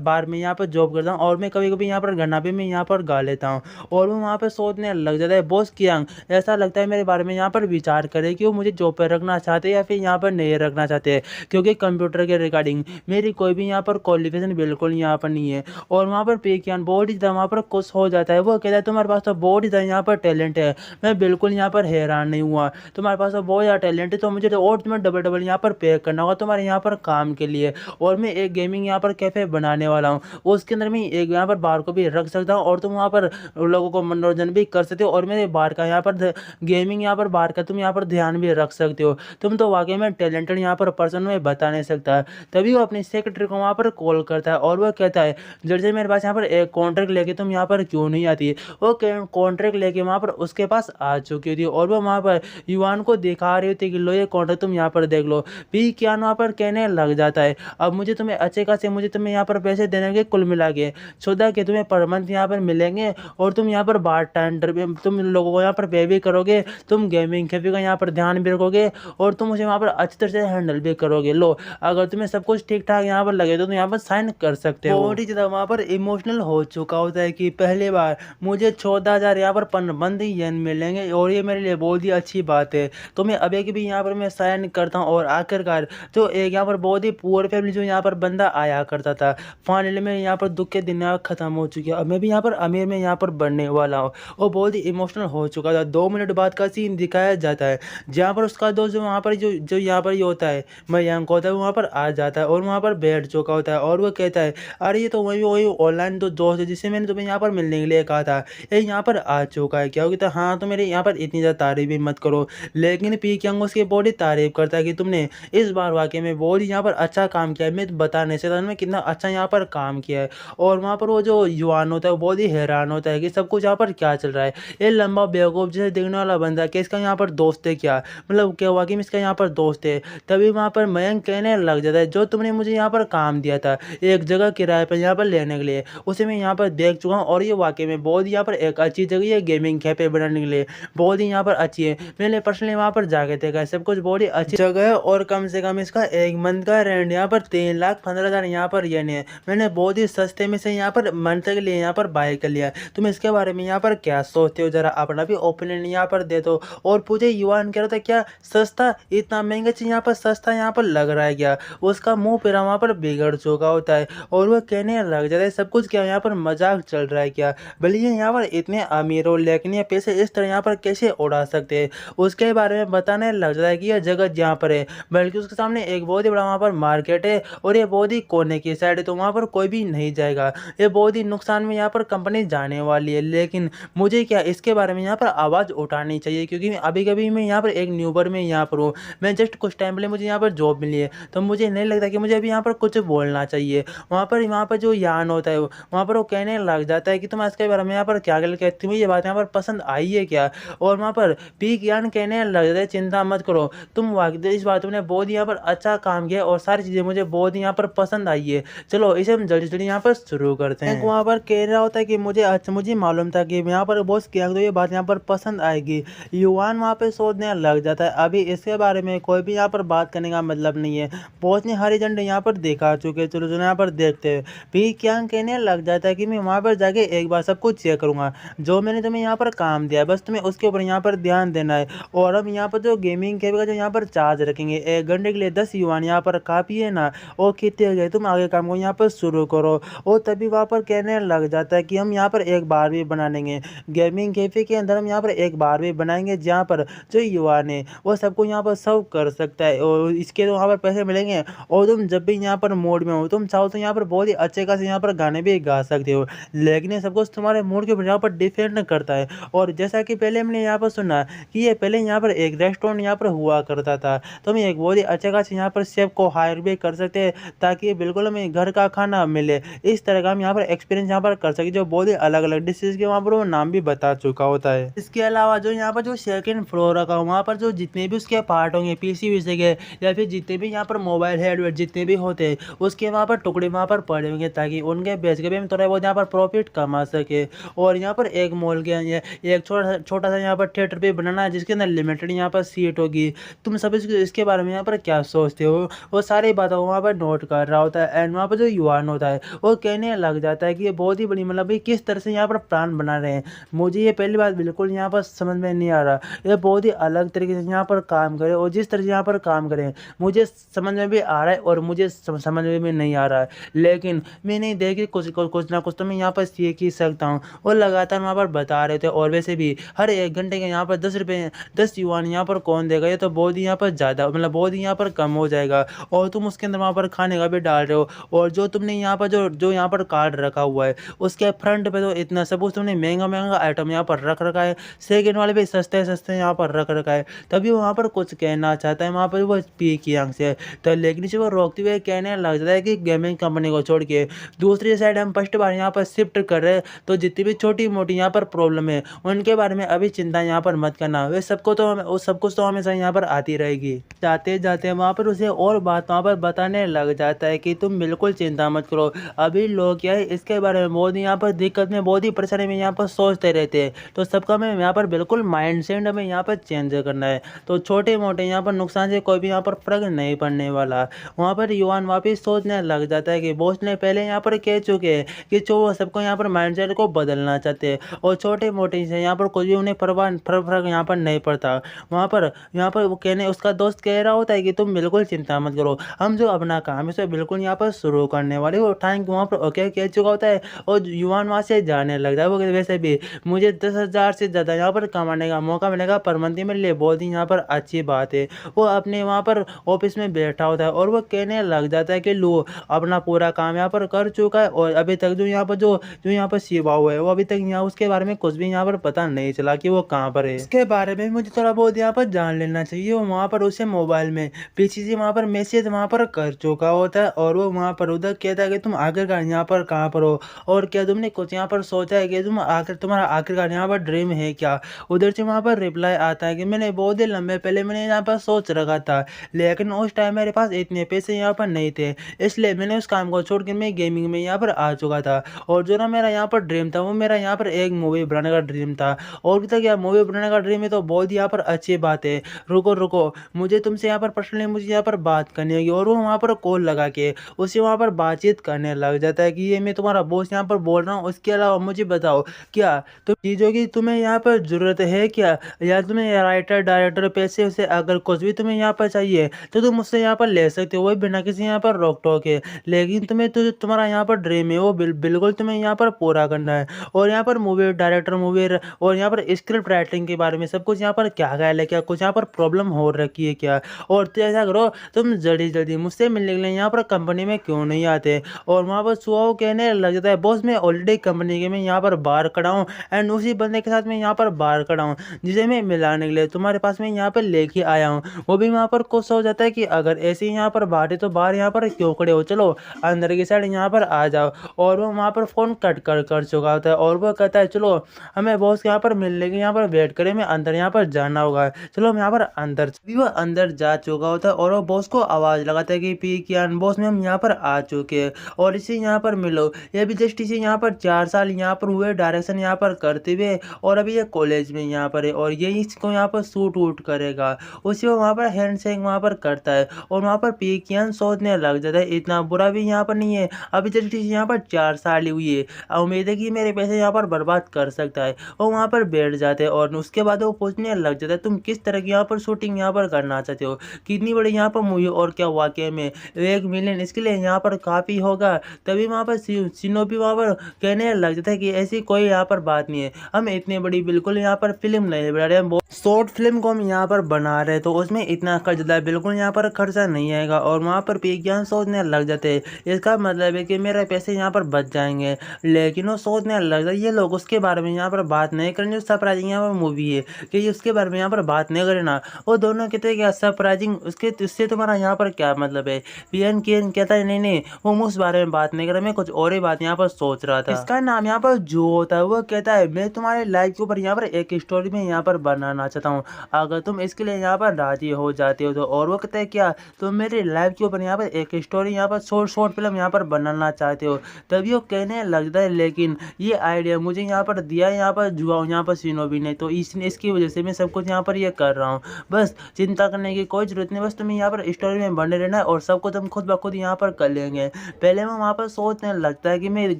बार में यहाँ पर जॉब करता हूँ और मैं कभी कभी यहाँ पर गाना भी मैं यहाँ पर गा लेता हूँ। और वो वहाँ पर सोचने लग जाता है बॉस कियांग ऐसा लगता है मेरे बारे में यहाँ पर विचार करे कि वो मुझे जॉब पर रखना चाहते हैं या फिर यहाँ पर नहीं रखना चाहते, क्योंकि कंप्यूटर के रिगार्डिंग मेरी कोई भी यहाँ पर क्वालिफिकेशन बिल्कुल यहाँ पर नहीं है। और वहाँ पर पेकियान बहुत ही ज़्यादा वहाँ पर खुश हो जाता है। वो कहता है तुम्हारे पास तो बहुत ही ज़्यादा यहाँ पर टैलेंट है, मैं बिल्कुल यहाँ पर हैरान नहीं हुआ, तुम्हारे पास तो बहुत ज़्यादा टैलेंट है, तो मुझे तो और तुम्हें डबल यहाँ पर पे करना होगा तुम्हारे यहाँ पर काम के लिए। और मैं एक गेमिंग यहाँ पर कैफ़े बनाने वाला हूँ, उसके अंदर मैं एक यहाँ पर बार को भी रख सकता हूँ और तुम वहाँ पर लोगों को मनोरंजन भी कर सकते हो और मेरे बार का यहाँ पर गेमिंग यहाँ पर बार का तुम यहाँ पर ध्यान भी रख सकते हो। तुम तो वाकई में टैलेंटेड यहाँ पर पर्सन में बता नहीं सकता। तभी वो अपनी सेक्रेटरी को वहाँ पर कॉल करता है और वह कहता है जर्जे मेरे पास यहाँ पर एक कॉन्ट्रैक्ट लेके तुम यहाँ पर क्यों नहीं आती। वो कॉन्ट्रैक्ट लेके वहाँ पर उसके पास आ चुकी थी और वो वहाँ पर युवान को दिखा रही थी कि लो ये कॉन्ट्रैक्ट तुम यहाँ पर देख लो। पी क्या वहाँ पर कहने लग जाता है अब मुझे तुम्हें अच्छे खासे मुझे तुम्हें यहाँ पर पैसे देने के कुल मिला के 14 के तुम्हें पर मंथ यहाँ पर मिलेंगे और तुम यहाँ पर बार टाइम तुम लोगों को यहाँ पर पे भी करोगे, तुम गेमिंग कैफे का यहाँ पर ध्यान भी रखोगे और तुम मुझे वहाँ पर अच्छी तरह से हैंडल भी करोगे। लो अगर तुम्हें सब कुछ ठीक ठाक यहाँ पर लगे तो तुम यहाँ पर साइन कर सकते हो। बहुत ही ज़्यादा वहाँ पर इमोशनल हो चुका होता है कि पहली बार मुझे 14,000 यहाँ पर पर मंथ येन मिलेंगे और ये मेरे लिए बहुत ही अच्छी बात है। तो मैं अभी की भी यहाँ पर मैं साइन करता हूँ और आखिरकार जो एक यहाँ पर बहुत ही पुअर फैमिली जो यहाँ पर बंदा आया करता था, फाइनली में यहाँ पर दुख के दिन खत्म हो चुकी है। अब मैं भी यहाँ पर अमीर में यहाँ पर बनने वाला हूँ। वो बहुत ही इमोशनल हो चुका था। 2 मिनट बाद का सीन दिखाया जाता है जहाँ पर उसका दोस्त जो वहाँ पर जो यहाँ पर ये होता है मयंक होता है वहाँ पर आ जाता है और वहाँ पर बैठ चुका होता है और वो कहता है अरे ये तो वही ऑनलाइन तो दोस्त है जिससे मैंने तुम्हें यहाँ पर मिलने के लिए कहा था, ये यहाँ पर आ चुका है क्या। हो कहता हाँ तो मेरे यहाँ पर इतनी ज़्यादा तारीफ भी मत करो। लेकिन पी कियांग उसकी बॉडी तारीफ करता है कि तुमने इस बार वाकई में बहुत ही यहाँ पर अच्छा काम किया है, मैं बता नहीं सकता मैं कितना अच्छा यहाँ पर काम किया है। और वहाँ पर वो जो युवान होता है वो बहुत ही हैरान होता है कि सब कुछ यहाँ पर क्या चल रहा है, ये लंबा बेवकूफ़ जैसे देखने वाला बंदा कि इसका यहाँ पर दोस्त है क्या, मतलब क्या वाकई में इसका यहाँ पर दोस्त है। तभी वहाँ पर मयंक कहने लग जाता है जो तुमने मुझे यहाँ पर काम दिया था एक जगह किराए पर यहाँ पर लेने के लिए, उसे मैं यहाँ पर देख चुका हूँ और ये वाकई में बहुत यहाँ पर एक अच्छी जगह है गेमिंग कैफे बनाने के लिए, बहुत ही यहाँ पर अच्छी है। मैंने पर्सनली वहाँ पर जाके देखा है, सब कुछ बहुत ही अच्छी जगह है और कम से कम इसका 1 मंथ का रेंट एंड यहाँ पर 3,15,000 यहाँ पर ये नहीं है। मैंने बहुत ही सस्ते में से यहाँ पर मंथ के लिए यहाँ पर बाय कर लिया है। तुम इसके बारे में यहाँ पर क्या सोचते हो? जरा अपना भी ओपिनियन यहाँ पर दे दो। और पूछे युवान कह रहा था क्या सस्ता, इतना महंगा चीज यहाँ पर सस्ता यहाँ पर लग रहा है क्या? उसका मुंह पेरा वहाँ पर बिगड़ चुका होता है और वह कहने लग जाता है सब कुछ क्या यहाँ पर मजाक चल रहा है क्या? भले ये यहाँ पर इतने अमीर हो लेकिन ये पैसे इस तरह यहाँ पर कैसे उड़ा सकते हैं? उसके बारे में बताने लग जाता है कि यह जगह जहाँ पर है, बल्कि उसके सामने एक बहुत ही बड़ा वहाँ पर मार्केट है और ये बहुत ही कोने की साइड है, तो वहाँ पर कोई भी नहीं जाएगा। ये बहुत ही नुकसान में यहाँ पर कंपनी जाने वाली है। लेकिन मुझे क्या इसके बारे में यहाँ पर आवाज़ उठानी चाहिए, क्योंकि अभी कभी मैं यहाँ पर एक न्यूबर में यहाँ पर हूँ। मैं जस्ट कुछ टाइम पहले मुझे यहाँ पर जॉब मिली है, तो मुझे नहीं लगता कि मुझे अभी यहाँ पर कुछ बोलना चाहिए। वहाँ पर जो यान होता है वहाँ पर वो कहने लग जाता है कि तुम इसके बारे में यहाँ पर क्या कहते, तुम्हें ये बात यहाँ पर पसंद आई है क्या? और वहाँ पर पीक यान कहने लग जाता है चिंता मत करो, तुम वाकई इस बात में बहुत यहाँ पर अच्छा काम किया और सारी चीज़ें मुझे बहुत यहाँ पर पसंद आई है। चलो इसे हम जल्दी जल्दी यहाँ पर शुरू करते हैं। वहाँ पर कह रहा होता है कि मुझे मालूम था कि यहाँ पर बॉस किया तो ये बात यहाँ पर पसंद आएगी। युवान वहाँ पे सोचने लग जाता है अभी इसके बारे में कोई भी यहाँ पर बात करने का मतलब नहीं है, बॉस ने हरी झंडे यहाँ पर दिखा चुके, चलो चलो यहाँ पर देखते हैं। भी क्या कहने लग जाता है कि मैं वहाँ पर जाके एक बार सब कुछ चेक करूँगा, जो मैंने तुम्हें यहाँ पर काम दिया बस तुम्हें उसके ऊपर यहाँ पर ध्यान देना है। और हम यहाँ पर जो गेमिंग कैब का जो यहाँ पर चार्ज रखेंगे 1 घंटे के लिए 10 युवान यहाँ पर काफ़ी है ना, और कितने गए तुम आगे काम को यहाँ पर शुरू करो। और तभी वहाँ पर कहने लग जाता है कि हम यहाँ पर एक बार भी बना लेंगे, गेमिंग कैफे के अंदर हम यहाँ पर एक बार भी बनाएंगे जहाँ पर जो युवा ने वो सबको यहाँ पर सर्व कर सकता है और इसके तो वहाँ पर पैसे मिलेंगे। और तुम जब भी यहाँ पर मूड में हो तुम चाहो तो यहाँ पर बहुत ही अच्छे खासे यहाँ पर गाने भी गा सकते हो, लेकिन ये सब कुछ तुम्हारे मूड के ऊपर यहाँ पर डिपेंड करता है। और जैसा कि पहले हमने यहाँ पर सुना कि ये पहले यहाँ पर एक रेस्टोरेंट यहाँ पर हुआ करता था, तो हम एक बहुत ही अच्छे खासे यहाँ पर शेफ को हायर भी कर सकते हैं ताकि बिल्कुल हमें घर का खाना मिले। इस तरह का हम यहाँ पर एक्सपीरियंस यहाँ पर कर सके, जो बहुत ही अलग अलग डिशेज के वहाँ पर वो नाम भी बता चुका होता है। इसके अलावा जो यहाँ पर जो सेकंड फ्लोर रखा वहाँ पर जो जितने भी उसके पार्ट होंगे पीसी वीसी के या फिर जितने भी यहाँ पर मोबाइल हार्डवेयर जितने भी होते हैं उसके वहाँ पर टुकड़े वहाँ पर पड़े होंगे ताकि उनके बेच के भी हम थोड़ा बहुत यहाँ पर प्रॉफिट कमा सके। और यहाँ पर एक मॉल के एक छोटा सा यहाँ पर थिएटर भी बनाना है जिसके अंदर लिमिटेड यहाँ पर सीट होगी। तुम सब इसके बारे में यहाँ पर क्या सोचते हो? वो सारी बातें वहाँ पर नोट कर रहा होता है एंड वहाँ पर जो युवान होता है वो कहने लग जाता है कि ये बहुत ही बड़ी मतलब भाई किस तरह से यहाँ पर प्लान बना रहे हैं, मुझे ये पहली बात बिल्कुल यहाँ पर समझ में नहीं आ रहा। ये बहुत ही अलग तरीके से यहाँ पर काम करे और जिस तरह से यहाँ पर काम करें मुझे समझ में भी आ रहा है और मुझे समझ में भी नहीं आ रहा है, लेकिन मैं नहीं देखी कुछ ना कुछ तो मैं यहाँ पर सीख ही सकता हूँ। और लगातार वहाँ पर बता रहे थे और वैसे भी हर 1 घंटे के यहाँ पर 10 रुपये 10 युवान यहाँ पर कौन देगा, ये तो बहुत ही यहाँ पर ज़्यादा मतलब बहुत ही यहाँ पर कम हो जाएगा। और तुम उसके अंदर वहाँ पर खाने का भी डाल रहे हो और जो तुमने यहाँ पर जो यहाँ पर कार्ड रखा हुआ है उसके फ्रंट पे तो इतना सब कुछ तुमने महंगा महंगा आइटम यहाँ पर रख रखा है, सेकंड वाले भी सस्ते सस्ते यहाँ पर रख रखा है, तभी वहाँ पर कुछ कहना चाहता है वहाँ पर वो पी की आंख से। तो लेकिन वो रोकते हुए कहने लग जाता है कि गेमिंग कंपनी को छोड़ के दूसरी साइड हम फर्स्ट बार यहाँ पर शिफ्ट कर रहे हैं, तो जितनी भी छोटी मोटी यहाँ पर प्रॉब्लम है उनके बारे में अभी चिंता यहाँ पर मत करना, वे सबको तो हमें सब कुछ तो हमेशा यहाँ पर आती रहेगी। जाते जाते वहाँ पर उसे और बात वहाँ पर बताने लग जाता है कि तुम बिल्कुल चिंता मत करो, अभी लोग क्या है इसके बारे में बहुत यहाँ पर दिक्कत में बहुत ही परेशानी में यहाँ पर सोचते रहते हैं, तो सबका हमें यहाँ पर बिल्कुल माइंड सेट हमें यहाँ पर चेंज करना है, तो छोटे मोटे यहाँ पर नुकसान से कोई भी यहाँ पर फर्क नहीं पड़ने वाला। वहाँ पर युवान वापिस सोचने लग जाता है कि बॉस ने पहले यहाँ पर कह चुके हैं कि जो सबको यहाँ पर माइंडसेट को बदलना चाहते हैं और छोटे मोटे से यहाँ पर कुछ भी उन्हें फर्क यहाँ पर नहीं पड़ता। यहाँ पर वो कहने उसका दोस्त कह रहा होता है कि तुम बिल्कुल चिंता मत करो, हम जो अपना काम है उसे बिल्कुल यहाँ पर शुरू करने वाले हो। थैंक वहाँ पर ओके कह चुका होता है और युवान वहाँ से जाने लगता है। वो वैसे भी मुझे 10,000 से ज़्यादा यहाँ पर कमाने का मौका मिलेगा पर मंथ मेरे लिए बहुत ही यहाँ पर अच्छी बात है। वो अपने वहाँ पर ऑफिस में बैठा होता है और वो कहने लग जाता है कि लो अपना पूरा काम यहाँ पर कर चुका है और अभी तक जो यहाँ पर शिवा हुआ है वो अभी तक यहाँ उसके बारे में कुछ भी यहाँ पर पता नहीं चला कि वो कहाँ पर है। इसके बारे में मुझे थोड़ा बहुत यहाँ पर जान लेना चाहिए। वो वहाँ पर उसे मोबाइल में पीछे से वहाँ पर मैसेज वहाँ पर कर चुका होता है और वो वहाँ पर उधर कहता है कि तुम आखिरकार यहाँ पर कहाँ पर हो और क्या तुमने कुछ यहाँ पर सोचा है कि तुम्हारा आखिरकार यहाँ पर ड्रीम है क्या। उधर से वहाँ पर रिप्लाई आता है कि मैंने बहुत ही लंबे पहले मैंने यहाँ पर सोच रखा था, लेकिन उस टाइम मेरे पास इतने पैसे यहाँ पर नहीं थे, इसलिए मैंने उस काम को छोड़ के मैं गेमिंग में यहाँ पर आ चुका था। और जो ना मेरा यहाँ पर ड्रीम था वो मेरा यहाँ पर एक मूवी बनाने का ड्रीम था। और तक यार मूवी बनाने का ड्रीम है तो बहुत यहाँ पर अच्छी बात है। रुको मुझे तुमसे यहाँ पर पर्सनली मुझे यहाँ पर बात करनी होगी है और वो वहाँ पर कॉल लगा के उससे वहाँ पर बातचीत करने लग जाता है कि ये मैं तुम्हारा बॉस यहाँ पर बोल रहा हूँ, उसके अलावा मुझे बताओ क्या तो चीज़ों की तुम्हें यहाँ पर ज़रूरत है क्या, या तुम्हें राइटर डायरेक्टर पैसे वैसे अगर कुछ भी तुम्हें यहाँ पर चाहिए तो तुम मुझसे यहाँ पर ले सकते हो, वही बिना किसी यहाँ पर रोक टोक के। लेकिन तुम्हें तो तुम्हारा यहाँ पर ड्रीम है वो बिल्कुल तुम्हें यहाँ पर पूरा करना है। और यहाँ पर मूवी डायरेक्टर और यहाँ पर स्क्रिप्ट राइटिंग के बारे में सब कुछ यहाँ पर क्या ख्याल है, क्या कुछ यहाँ पर प्रॉब्लम हो रखी है क्या, और तो ऐसा करो तुम जल्दी जल्दी मुझसे मिलने के लिए यहाँ पर कंपनी में क्यों नहीं आते। और वहाँ पर सुहाव कहने लग जाता है बॉस मैं ऑलरेडी कंपनी के में यहाँ पर बाहर खड़ा हूँ एंड उसी बंदे के साथ मैं यहाँ पर बाहर खड़ा हूँ जिसे मैं मिलाने के लिए तुम्हारे पास में यहाँ पर लेके आया हूँ। वो भी वहाँ पर खुश हो जाता है कि अगर ऐसे ही यहाँ पर बाहर है तो बाहर यहाँ पर क्यों खड़े हो, चलो अंदर की साइड यहाँ पर आ जाओ। और वो वहाँ पर फ़ोन कट कर चुका होता है और वो कहता है चलो हमें बॉस यहाँ पर मिलने के यहाँ पर वेट करें, मैं अंदर यहाँ पर जाना होगा, चलो हम यहाँ पर अंदर भी। वो अंदर जा चुका होता है और वो बॉस को आवाज़ लगाता है कि पी कियान बॉस में हम यहाँ पर आ चुके हैं और इसे यहाँ पर मिलो। ये भी जस्ट इसे यहाँ पर 4 साल यहाँ पर हुए डायरेक्शन यहाँ पर करते हुए और अभी ये कॉलेज में यहाँ पर है और ये इसको यहाँ पर सूट वूट करेगा। उसी वो वहाँ पर हैंडशेक वहाँ पर करता है और वहाँ पर पी कियान सोचने लग जाता है इतना बुरा भी यहाँ पर नहीं है, अभी जस्ट इसे यहाँ पर 4 साल ही हुई है, उम्मीद है कि मेरे पैसे यहाँ पर बर्बाद कर सकता है। वो वहाँ पर बैठ जाते हैं और उसके बाद वो पूछने लग जाता है तुम किस तरह की यहाँ पर शूटिंग यहाँ पर करना चाहते हो, कितनी बड़ी यहाँ पर मूवी और क्या वाकई में 1 मिलियन इसके लिए यहाँ पर काफ़ी होगा। तभी वहाँ पर शिनोबी वहाँ पर कहने लग जाता है कि ऐसी कोई यहाँ पर बात नहीं है, हम इतनी बड़ी बिल्कुल यहाँ पर फिल्म नहीं बना रहे हैं, शॉर्ट फिल्म को हम यहाँ पर बना रहे हैं तो उसमें इतना खर्चा बिल्कुल यहाँ पर खर्चा नहीं आएगा। और वहाँ पर विज्ञान सोचने लग जाते हैं इसका मतलब है कि मेरे पैसे यहाँ पर बच जाएंगे। लेकिन वो सोचने लग जाए ये लोग उसके बारे में यहाँ पर बात नहीं करें जो सरप्राइजिंग यहाँ पर मूवी है कि उसके बारे में यहाँ पर बात नहीं करें ना। वो दोनों कहते हैं क्या सरप्राइजिंग उससे तुम्हारा यहाँ पर क्या मतलब है। पीएन केन कहता है नहीं वो उस बारे में बात नहीं कर रहा, मैं कुछ और ही बात यहाँ पर सोच रहा था। इसका नाम यहाँ पर जो होता है वो कहता है मैं तुम्हारे लाइफ के ऊपर यहाँ पर एक स्टोरी में यहाँ पर बनाना चाहता हूँ, अगर तुम इसके लिए यहाँ पर राजी हो जाते हो तो। और वो कहता है क्या तुम मेरे लाइफ के ऊपर यहाँ पर एक स्टोरी यहाँ पर शॉर्ट फिल्म यहाँ पर बनाना चाहते हो। तभी वो कहने लगता है लेकिन ये आइडिया मुझे यहाँ पर दिया यहाँ पर जुआओ यहाँ पर शिनोबी ने, तो इसकी वजह से मैं सब कुछ यहाँ पर ये कर रहा हूँ, बस चिंता करने की कोई जरूरत नहीं, बस तुम्हें यहाँ पर स्टोरी में बने रहना है और सब कुछ हम खुद ब खुद यहाँ पर कर लेंगे। पहले मैं वहाँ पर सोचने लगता है कि मैं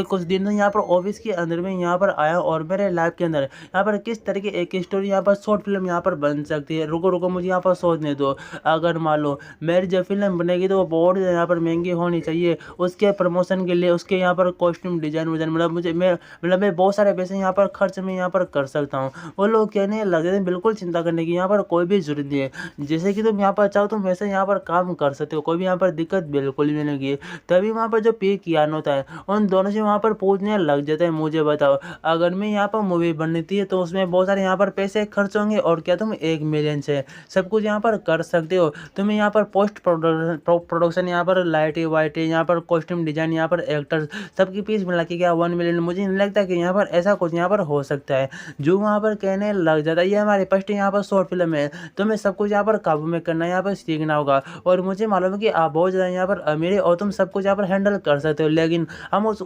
कुछ दिन यहाँ पर ऑफिस के अंदर में यहाँ पर आया और मेरे लाइफ के अंदर यहाँ पर किस तरह की एक स्टोरी यहाँ पर शॉर्ट फिल्म यहाँ पर बन सकती है। रुको मुझे यहाँ पर सोचने दो, अगर मान लो मेरी जब फिल्म बनेगी तो वो बहुत यहाँ पर महंगी होनी चाहिए, उसके प्रमोशन के लिए उसके यहाँ पर कॉस्ट्यूम डिजाइन मैं बहुत सारे पैसे यहाँ पर खर्च में यहाँ पर कर सकता हूँ। वो लोग कहने लगे थे बिल्कुल चिंता करने की यहाँ पर कोई भी जरूरत नहीं है, जैसे कि तुम यहाँ पर चाहो तुम वैसे यहाँ पर काम कर सकते हो, कोई भी यहाँ पर दिक्कत बिल्कुल भी नहीं है। तभी वहाँ पर जो पी कियान होता है उन दोनों से वहाँ पर पूछने लग जाता है मुझे बताओ अगर मैं यहाँ पर मूवी बनती है तो उसमें बहुत सारे यहाँ पर पैसे खर्च होंगे और क्या तुम 1 मिलियन से सब कुछ यहाँ पर कर सकते हो, तुम्हें यहाँ पर पोस्ट प्रोडक्शन यहाँ पर लाइटें वाइटें यहाँ पर कॉस्ट्यूम डिजाइन यहाँ पर एक्टर्स सबकी फीस मिला के क्या 1 मिलियन, मुझे नहीं लगता कि यहाँ पर ऐसा कुछ यहाँ पर हो सकता है। जो वहाँ पर कहने लग जाता है ये हमारी फर्स्ट यहाँ पर शॉर्ट फिल्म है, तुम्हें सब कुछ यहाँ पर काबू में करना यहाँ पर सीखना होगा और मुझे मालूम है कि आप बहुत ज़्यादा यहाँ पर अमीर और तुम सब कुछ यहाँ पर हैंडल कर सकते हो, लेकिन हम उस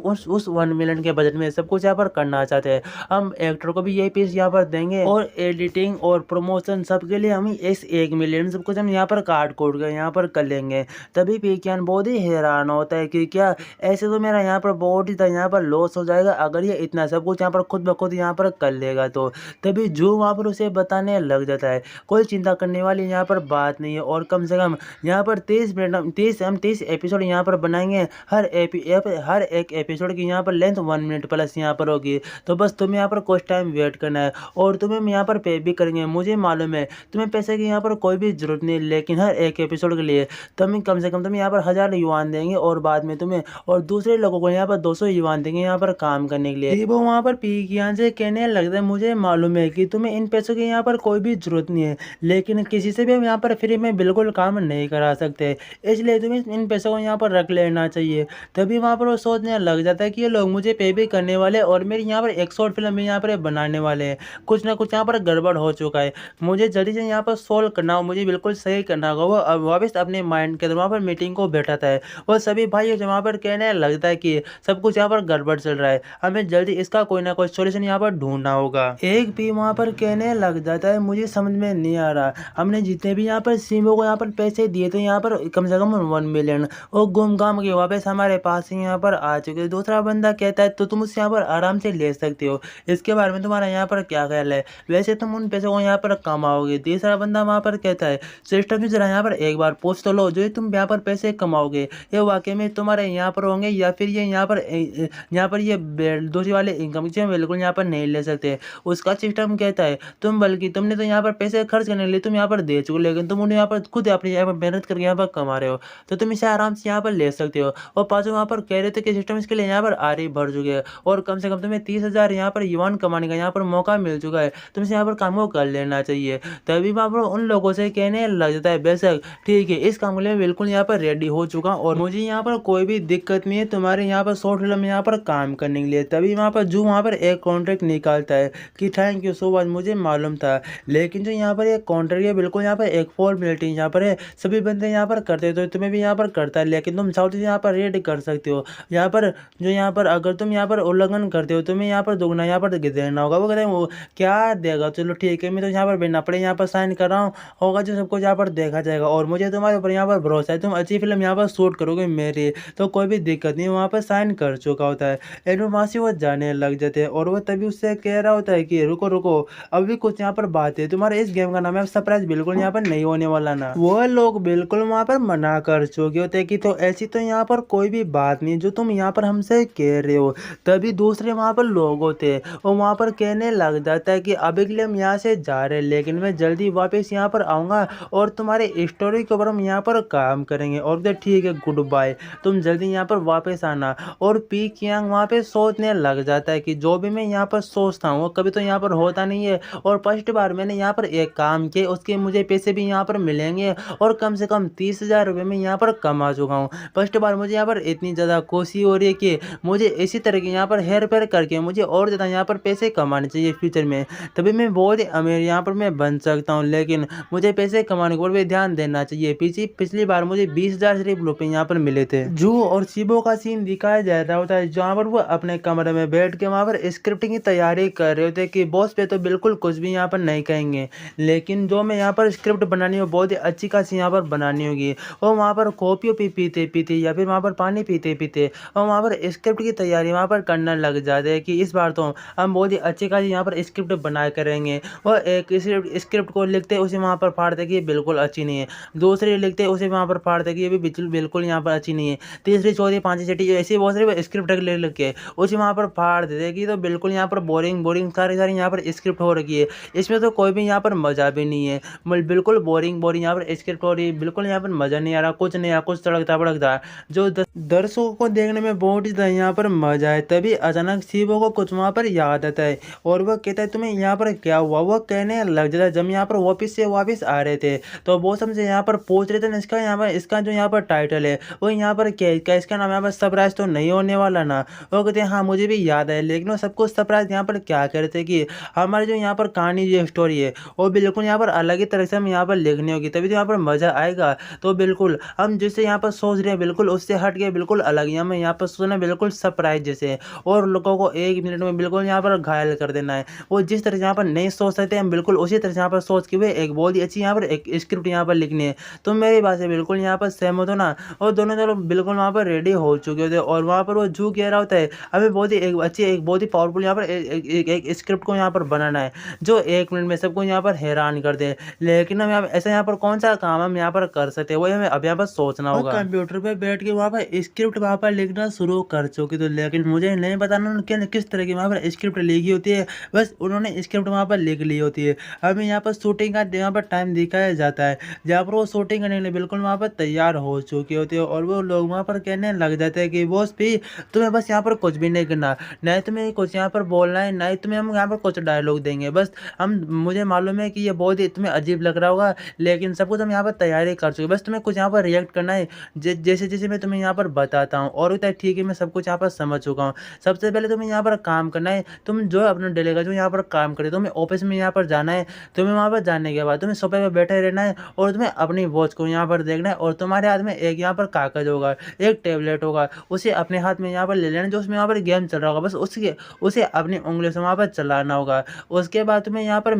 1 मिलियन के बजट में सब कुछ यहाँ पर करना चाहते हैं। हम एक्टर को भी यही पीस यहाँ पर देंगे और एडिटिंग और प्रमोशन सबके लिए हम इस 1 मिलियन सब कुछ हम यहाँ पर काट कोड कर यहाँ पर कर लेंगे। तभी विज्ञान बहुत ही हैरान होता है कि क्या ऐसे तो मेरा यहाँ पर बहुत ही यहाँ पर लॉस हो जाएगा अगर ये इतना सब कुछ यहाँ पर खुद ब खुद यहाँ पर कर लेगा तो। तभी जो वहाँ पर उसे बताने लग जाता है कोई चिंता करने वाली यहाँ पर बात नहीं है और कम से कम यहाँ पर 30 एपिसोड यहाँ पर बनाएंगे, हर एक एपिसोड की यहाँ पर लेंथ 1 मिनट प्लस यहाँ पर होगी, तो बस तुम्हें यहाँ पर कुछ टाइम वेट करना है और तुम्हें यहाँ पर पे भी करेंगे। मुझे मालूम है तुम्हें पैसे की यहाँ पर कोई भी जरूरत नहीं, लेकिन हर एक एपिसोड के लिए तुम्हें कम से कम तुम्हें यहाँ पर 1000 युआन देंगे और बाद में तुम्हें और दूसरे लोगों को यहाँ पर 200 युआन देंगे यहाँ पर काम करने के लिए। वो वहाँ पर पी कियान से कहने लगता है मुझे मालूम है कि तुम्हें इन पैसों की यहाँ पर कोई भी जरूरत नहीं है, लेकिन किसी से भी हम यहाँ पर फ्री में बिल्कुल काम नहीं करा सकते, इसलिए तुम्हें इन पैसों को यहाँ पर रख लेना चाहिए। तभी वहाँ पर वो सोचने लग जाता है कि ये लोग मुझे पे भी करने वाले और मेरी यहाँ पर एक शॉर्ट फिल्म भी यहाँ पर बनाने वाले हैं, कुछ ना कुछ यहाँ पर गड़बड़ हो चुका है, मुझे जल्दी से यहाँ पर सोल्व करना हो, मुझे बिल्कुल सही करना होगा। वो अब वापस अपने माइंड के अंदर वहाँ पर मीटिंग को बैठाता है और सभी भाई वहाँ पर कहने लगता है कि सब कुछ यहाँ पर गड़बड़ चल रहा है, हमें जल्दी इसका कोई ना कोई सोल्यूशन यहाँ पर ढूंढना होगा। एक भी वहाँ पर कहने लग जाता है मुझे समझ में नहीं आ रहा, हमने जितने भी यहाँ पर सीमो को यहाँ पर पर पैसे दिए थे यहाँ पर कम से कम 1 मिलियन, और घूम-घाम के वापस हमारे पास ही यहाँ पर आ चुके हैं। दूसरा बंदा कहता है तो तुम उससे यहाँ पर आराम से ले सकते हो। इसके बारे में तुम्हारा यहाँ पर क्या ख़्याल है? वैसे तुम उन पैसों को यहाँ पर कमाओगे। तीसरा बंदा वहाँ पर कहता है सिस्टम से ज़रा यहाँ पर एक बार पूछ तो लो, जो ये तुम यहाँ पर पैसे कमाओगे ये वाक़ई में तुम्हारे यहाँ पर होंगे या फिर ये यहाँ पर ये दूसरी वाले इनकम से बिल्कुल यहाँ पर नहीं ले सकते। उसका सिस्टम कहता है तुमने तो यहाँ पर पैसे खर्च करने के लिए तुम यहाँ पर दे चुके हो, लेकिन तुम उन्हें यहाँ पर खुद अपनी यहाँ पर मेहनत करके यहाँ पर कमा रहे हो, तो तुम इसे आराम से यहाँ पर ले सकते हो। और पाँचों वहाँ पर कह रहे थे कि सिस्टम इसके लिए यहाँ पर आरे भर चुके हैं और कम से कम तुम्हें 30,000 यहाँ पर युवान कमाने का यहाँ पर मौका मिल चुका है, तुमसे यहाँ पर काम को कर लेना चाहिए। तभी वहाँ पर उन लोगों से कहने लग जाता है बेशक ठीक है, इस काम के लिए बिल्कुल यहाँ पर रेडी हो चुका हूँ और मुझे यहाँ पर कोई भी दिक्कत नहीं है तुम्हारे यहाँ पर शॉर्ट फिल्म में यहाँ पर काम करने के लिए। तभी वहाँ पर जू वहाँ पर एक कॉन्ट्रैक्ट निकालता है कि थैंक यू सो मच, मुझे मालूम था, लेकिन जो यहाँ पर एक कॉन्ट्रैक्ट है बिल्कुल यहाँ पर एक फॉर्मेलिटी यहाँ पर है, सभी बंदे यहाँ पर करते तो तुम्हें भी यहाँ पर करता है, लेकिन तुम चाहो तो यहाँ पर रेड कर सकते हो। यहाँ पर अगर तुम यहाँ पर उल्लंघन करते हो तुम्हें यहाँ पर दुगना यहाँ पर देना होगा। वो कहते हैं वो क्या देगा, चलो ठीक है मैं तो यहाँ पर बिना पड़े यहाँ पर साइन कर रहा हूँ, होगा जो सबको यहाँ पर देखा जाएगा और मुझे तुम्हारे ऊपर यहाँ पर भरोसा है, तुम अच्छी फिल्म यहाँ पर शूट करोगे मेरी, तो कोई भी दिक्कत नहीं, वहाँ पर साइन कर चुका होता है। एंड वहाँ से वो जाने लग जाते हैं और वो तभी उससे कह रहा होता है कि रुको रुको अभी कुछ यहाँ पर बात है, तुम्हारे इस गेम का नाम है सरप्राइज, बिल्कुल यहाँ पर नहीं होने वाला ना। वो लोग बिल्कुल वहाँ पर मना कर चुके होते हैं कि तो ऐसी तो यहाँ पर कोई भी बात नहीं जो तुम यहाँ पर हमसे कह रहे हो। तभी दूसरे वहाँ पर लोग होते हैं और वहाँ पर कहने लग जाता है कि अभी के लिए हम यहाँ से जा रहे हैं, लेकिन मैं जल्दी वापस यहाँ पर आऊँगा और तुम्हारे स्टोरी के ऊपर हम यहाँ पर काम करेंगे। और तो ठीक है गुड बाय, तुम जल्दी यहाँ पर वापस आना। और पी कियांग वहाँ पे सोचने लग जाता है कि जो भी मैं यहाँ पर सोचता हूँ वो कभी तो यहाँ पर होता नहीं है, और फर्स्ट बार मैंने यहाँ पर एक काम किया उसके मुझे पैसे भी यहाँ पर मिलेंगे और कम से कम 30,000 रुपये में यहाँ पर कमा चुका हूँ। फर्स्ट बार मुझे यहाँ पर इतनी ज़्यादा खुशी हो रही है कि मुझे इसी तरह के यहाँ पर हेर फेर करके मुझे और ज़्यादा यहाँ पर पैसे कमाने चाहिए फ्यूचर में, तभी मैं बहुत ही अमीर यहाँ पर मैं बन सकता हूँ, लेकिन मुझे पैसे कमाने के ऊपर भी ध्यान देना चाहिए। पिछली बार मुझे 20,000 सिर्फ रुपये यहाँ पर मिले थे। जू और शिबो का सीन दिखाया जा रहा होता है जहाँ पर वो अपने कमरे में बैठ के वहाँ पर स्क्रिप्टिंग की तैयारी कर रहे होते कि बॉस पे तो बिल्कुल कुछ भी यहाँ पर नहीं कहेंगे, लेकिन जो मैं यहाँ पर स्क्रिप्ट बनानी हो बहुत ही अच्छी खासी यहाँ पर बनानी होगी। और वहाँ पर कॉफी पीते पीते या फिर वहाँ पर पानी पीते पीते और वहाँ पर स्क्रिप्ट की तैयारी वहाँ पर करने लग जाते हैं कि इस बार तो हम बहुत ही अच्छी खासी यहाँ पर स्क्रिप्ट बना करेंगे। और एक स्क्रिप्ट को लिखते उसे वहाँ पर फाड़ते कि ये बिल्कुल अच्छी नहीं है, दूसरे लिखते उसे वहाँ पर फाड़ते कि ये भी बिल्कुल यहाँ पर अच्छी नहीं है, तीसरी चौथी पाँचवीं छठी ऐसे बहुत सारे स्क्रिप्ट लिख के उसे वहाँ पर फाड़ देते कि तो बिल्कुल यहाँ पर बोरिंग सारी यहाँ पर स्क्रिप्ट हो रखी है, इसमें तो कोई भी यहाँ पर मज़ा भी नहीं है, बिल्कुल बोरिंग यहाँ पर स्क्रिप्ट हो रही है, बिल्कुल यहाँ पर मज़ा नहीं आ रहा, कुछ नहीं आ कुछ तड़कता भड़कता जो दर्शकों को देखने में बहुत ही यहाँ पर मजा है। तभी अचानक शिवो को कुछ वहाँ पर याद आता है और वह कहता है तुम्हें यहाँ पर क्या हुआ। वह कहने लग जाता है जब यहाँ पर ऑफिस से वापस आ रहे थे तो बॉस हमसे यहाँ पर पूछ रहे थे इसका जो यहाँ पर टाइटल है वो यहाँ पर क्या इसका नाम यहाँ पर सरप्राइज तो नहीं होने वाला ना। वो कहते हैं हाँ मुझे भी याद है, लेकिन वो सबको सरप्राइज यहाँ पर क्या कह रहे थे कि हमारी जो यहाँ पर कहानी जो स्टोरी है वो बिल्कुल यहाँ पर अलग ही तरह से हम यहाँ पर लिखनी होगी, तभी तो यहाँ पर मज़ा आएगा। तो बिल्कुल हम जिससे यहाँ पर सोच रहे हैं बिल्कुल उससे हट के बिल्कुल अलग हमें यहाँ पर सोचना बिल्कुल सरप्राइज जैसे, और लोगों को 1 मिनट में बिल्कुल यहाँ पर घायल कर देना है। वो जिस तरह से यहाँ पर नहीं सोच सकते हम बिल्कुल उसी तरह से यहाँ पर सोच के हुए एक बहुत ही अच्छी यहाँ पर एक स्क्रिप्ट यहाँ पर लिखनी है। तो मेरी बात से बिल्कुल यहाँ पर सहमत हो ना। और दोनों लोग बिल्कुल वहाँ पर रेडी हो चुके होते और वहाँ पर वो जू कह रहा होता है हमें बहुत ही एक बहुत ही पावरफुल यहाँ पर एक स्क्रिप्ट को यहाँ पर बनाना है जो 1 मिनट में सबको यहाँ पर हैरान कर दे, लेकिन हम ऐसा यहाँ पर कौन सा काम हम यहाँ पर कर सकते हैं वही हमें अब यहाँ पर सोचना होगा। कंप्यूटर पर बैठ के वहाँ पर स्क्रिप्ट वहाँ पर लिखना शुरू कर चुकी तो, लेकिन मुझे नहीं पता उन्होंने किस तरह की वहाँ पर स्क्रिप्ट लिखी होती है, बस उन्होंने स्क्रिप्ट वहाँ पर लिख ली होती है। हमें यहाँ पर शूटिंग का यहाँ पर टाइम दिखाया जाता है जहाँ पर वो शूटिंग करने के लिए बिल्कुल वहाँ पर तैयार हो चुकी होती है और वो लोग वहाँ पर कहने लग जाते हैं कि बॉस भी तुम्हें बस यहाँ पर कुछ भी नहीं करना, नहीं तुम्हें कुछ यहाँ पर बोलना है, नहीं तुम्हें हम यहाँ पर कुछ डायलॉग देंगे, बस मुझे मालूम है कि ये बहुत ही तुम्हें अजीब लग रहा होगा लेकिन सब कुछ हम यहाँ पर तैयारी कर चुके, बस तुम्हें कुछ यहाँ पर रिएक्ट करना है जैसे जैसे मैं तुम्हें यहाँ पर बताता हूँ। और होता है ठीक है मैं सब कुछ यहाँ पर समझ चुका हूँ। सबसे पहले तुम्हें यहाँ पर काम करना है, तुम जो अपने डेलीगा जो यहाँ पर काम करे तुम्हें ऑफिस में यहाँ पर जाना है, तुम्हें वहाँ पर जाने के बाद तुम्हें सोफे पर बैठे रहना है और तुम्हें अपनी वॉच को यहाँ पर देखना है और तुम्हारे हाथ में एक यहाँ पर कागज होगा, एक टैबलेट होगा, उसे अपने हाथ में यहाँ पर ले लेना जो उसमें यहाँ पर गेम चल रहा होगा, बस उसे अपनी उंगलियों से वहाँ पर चलाना होगा। उसके बाद तुम्हें यहाँ पर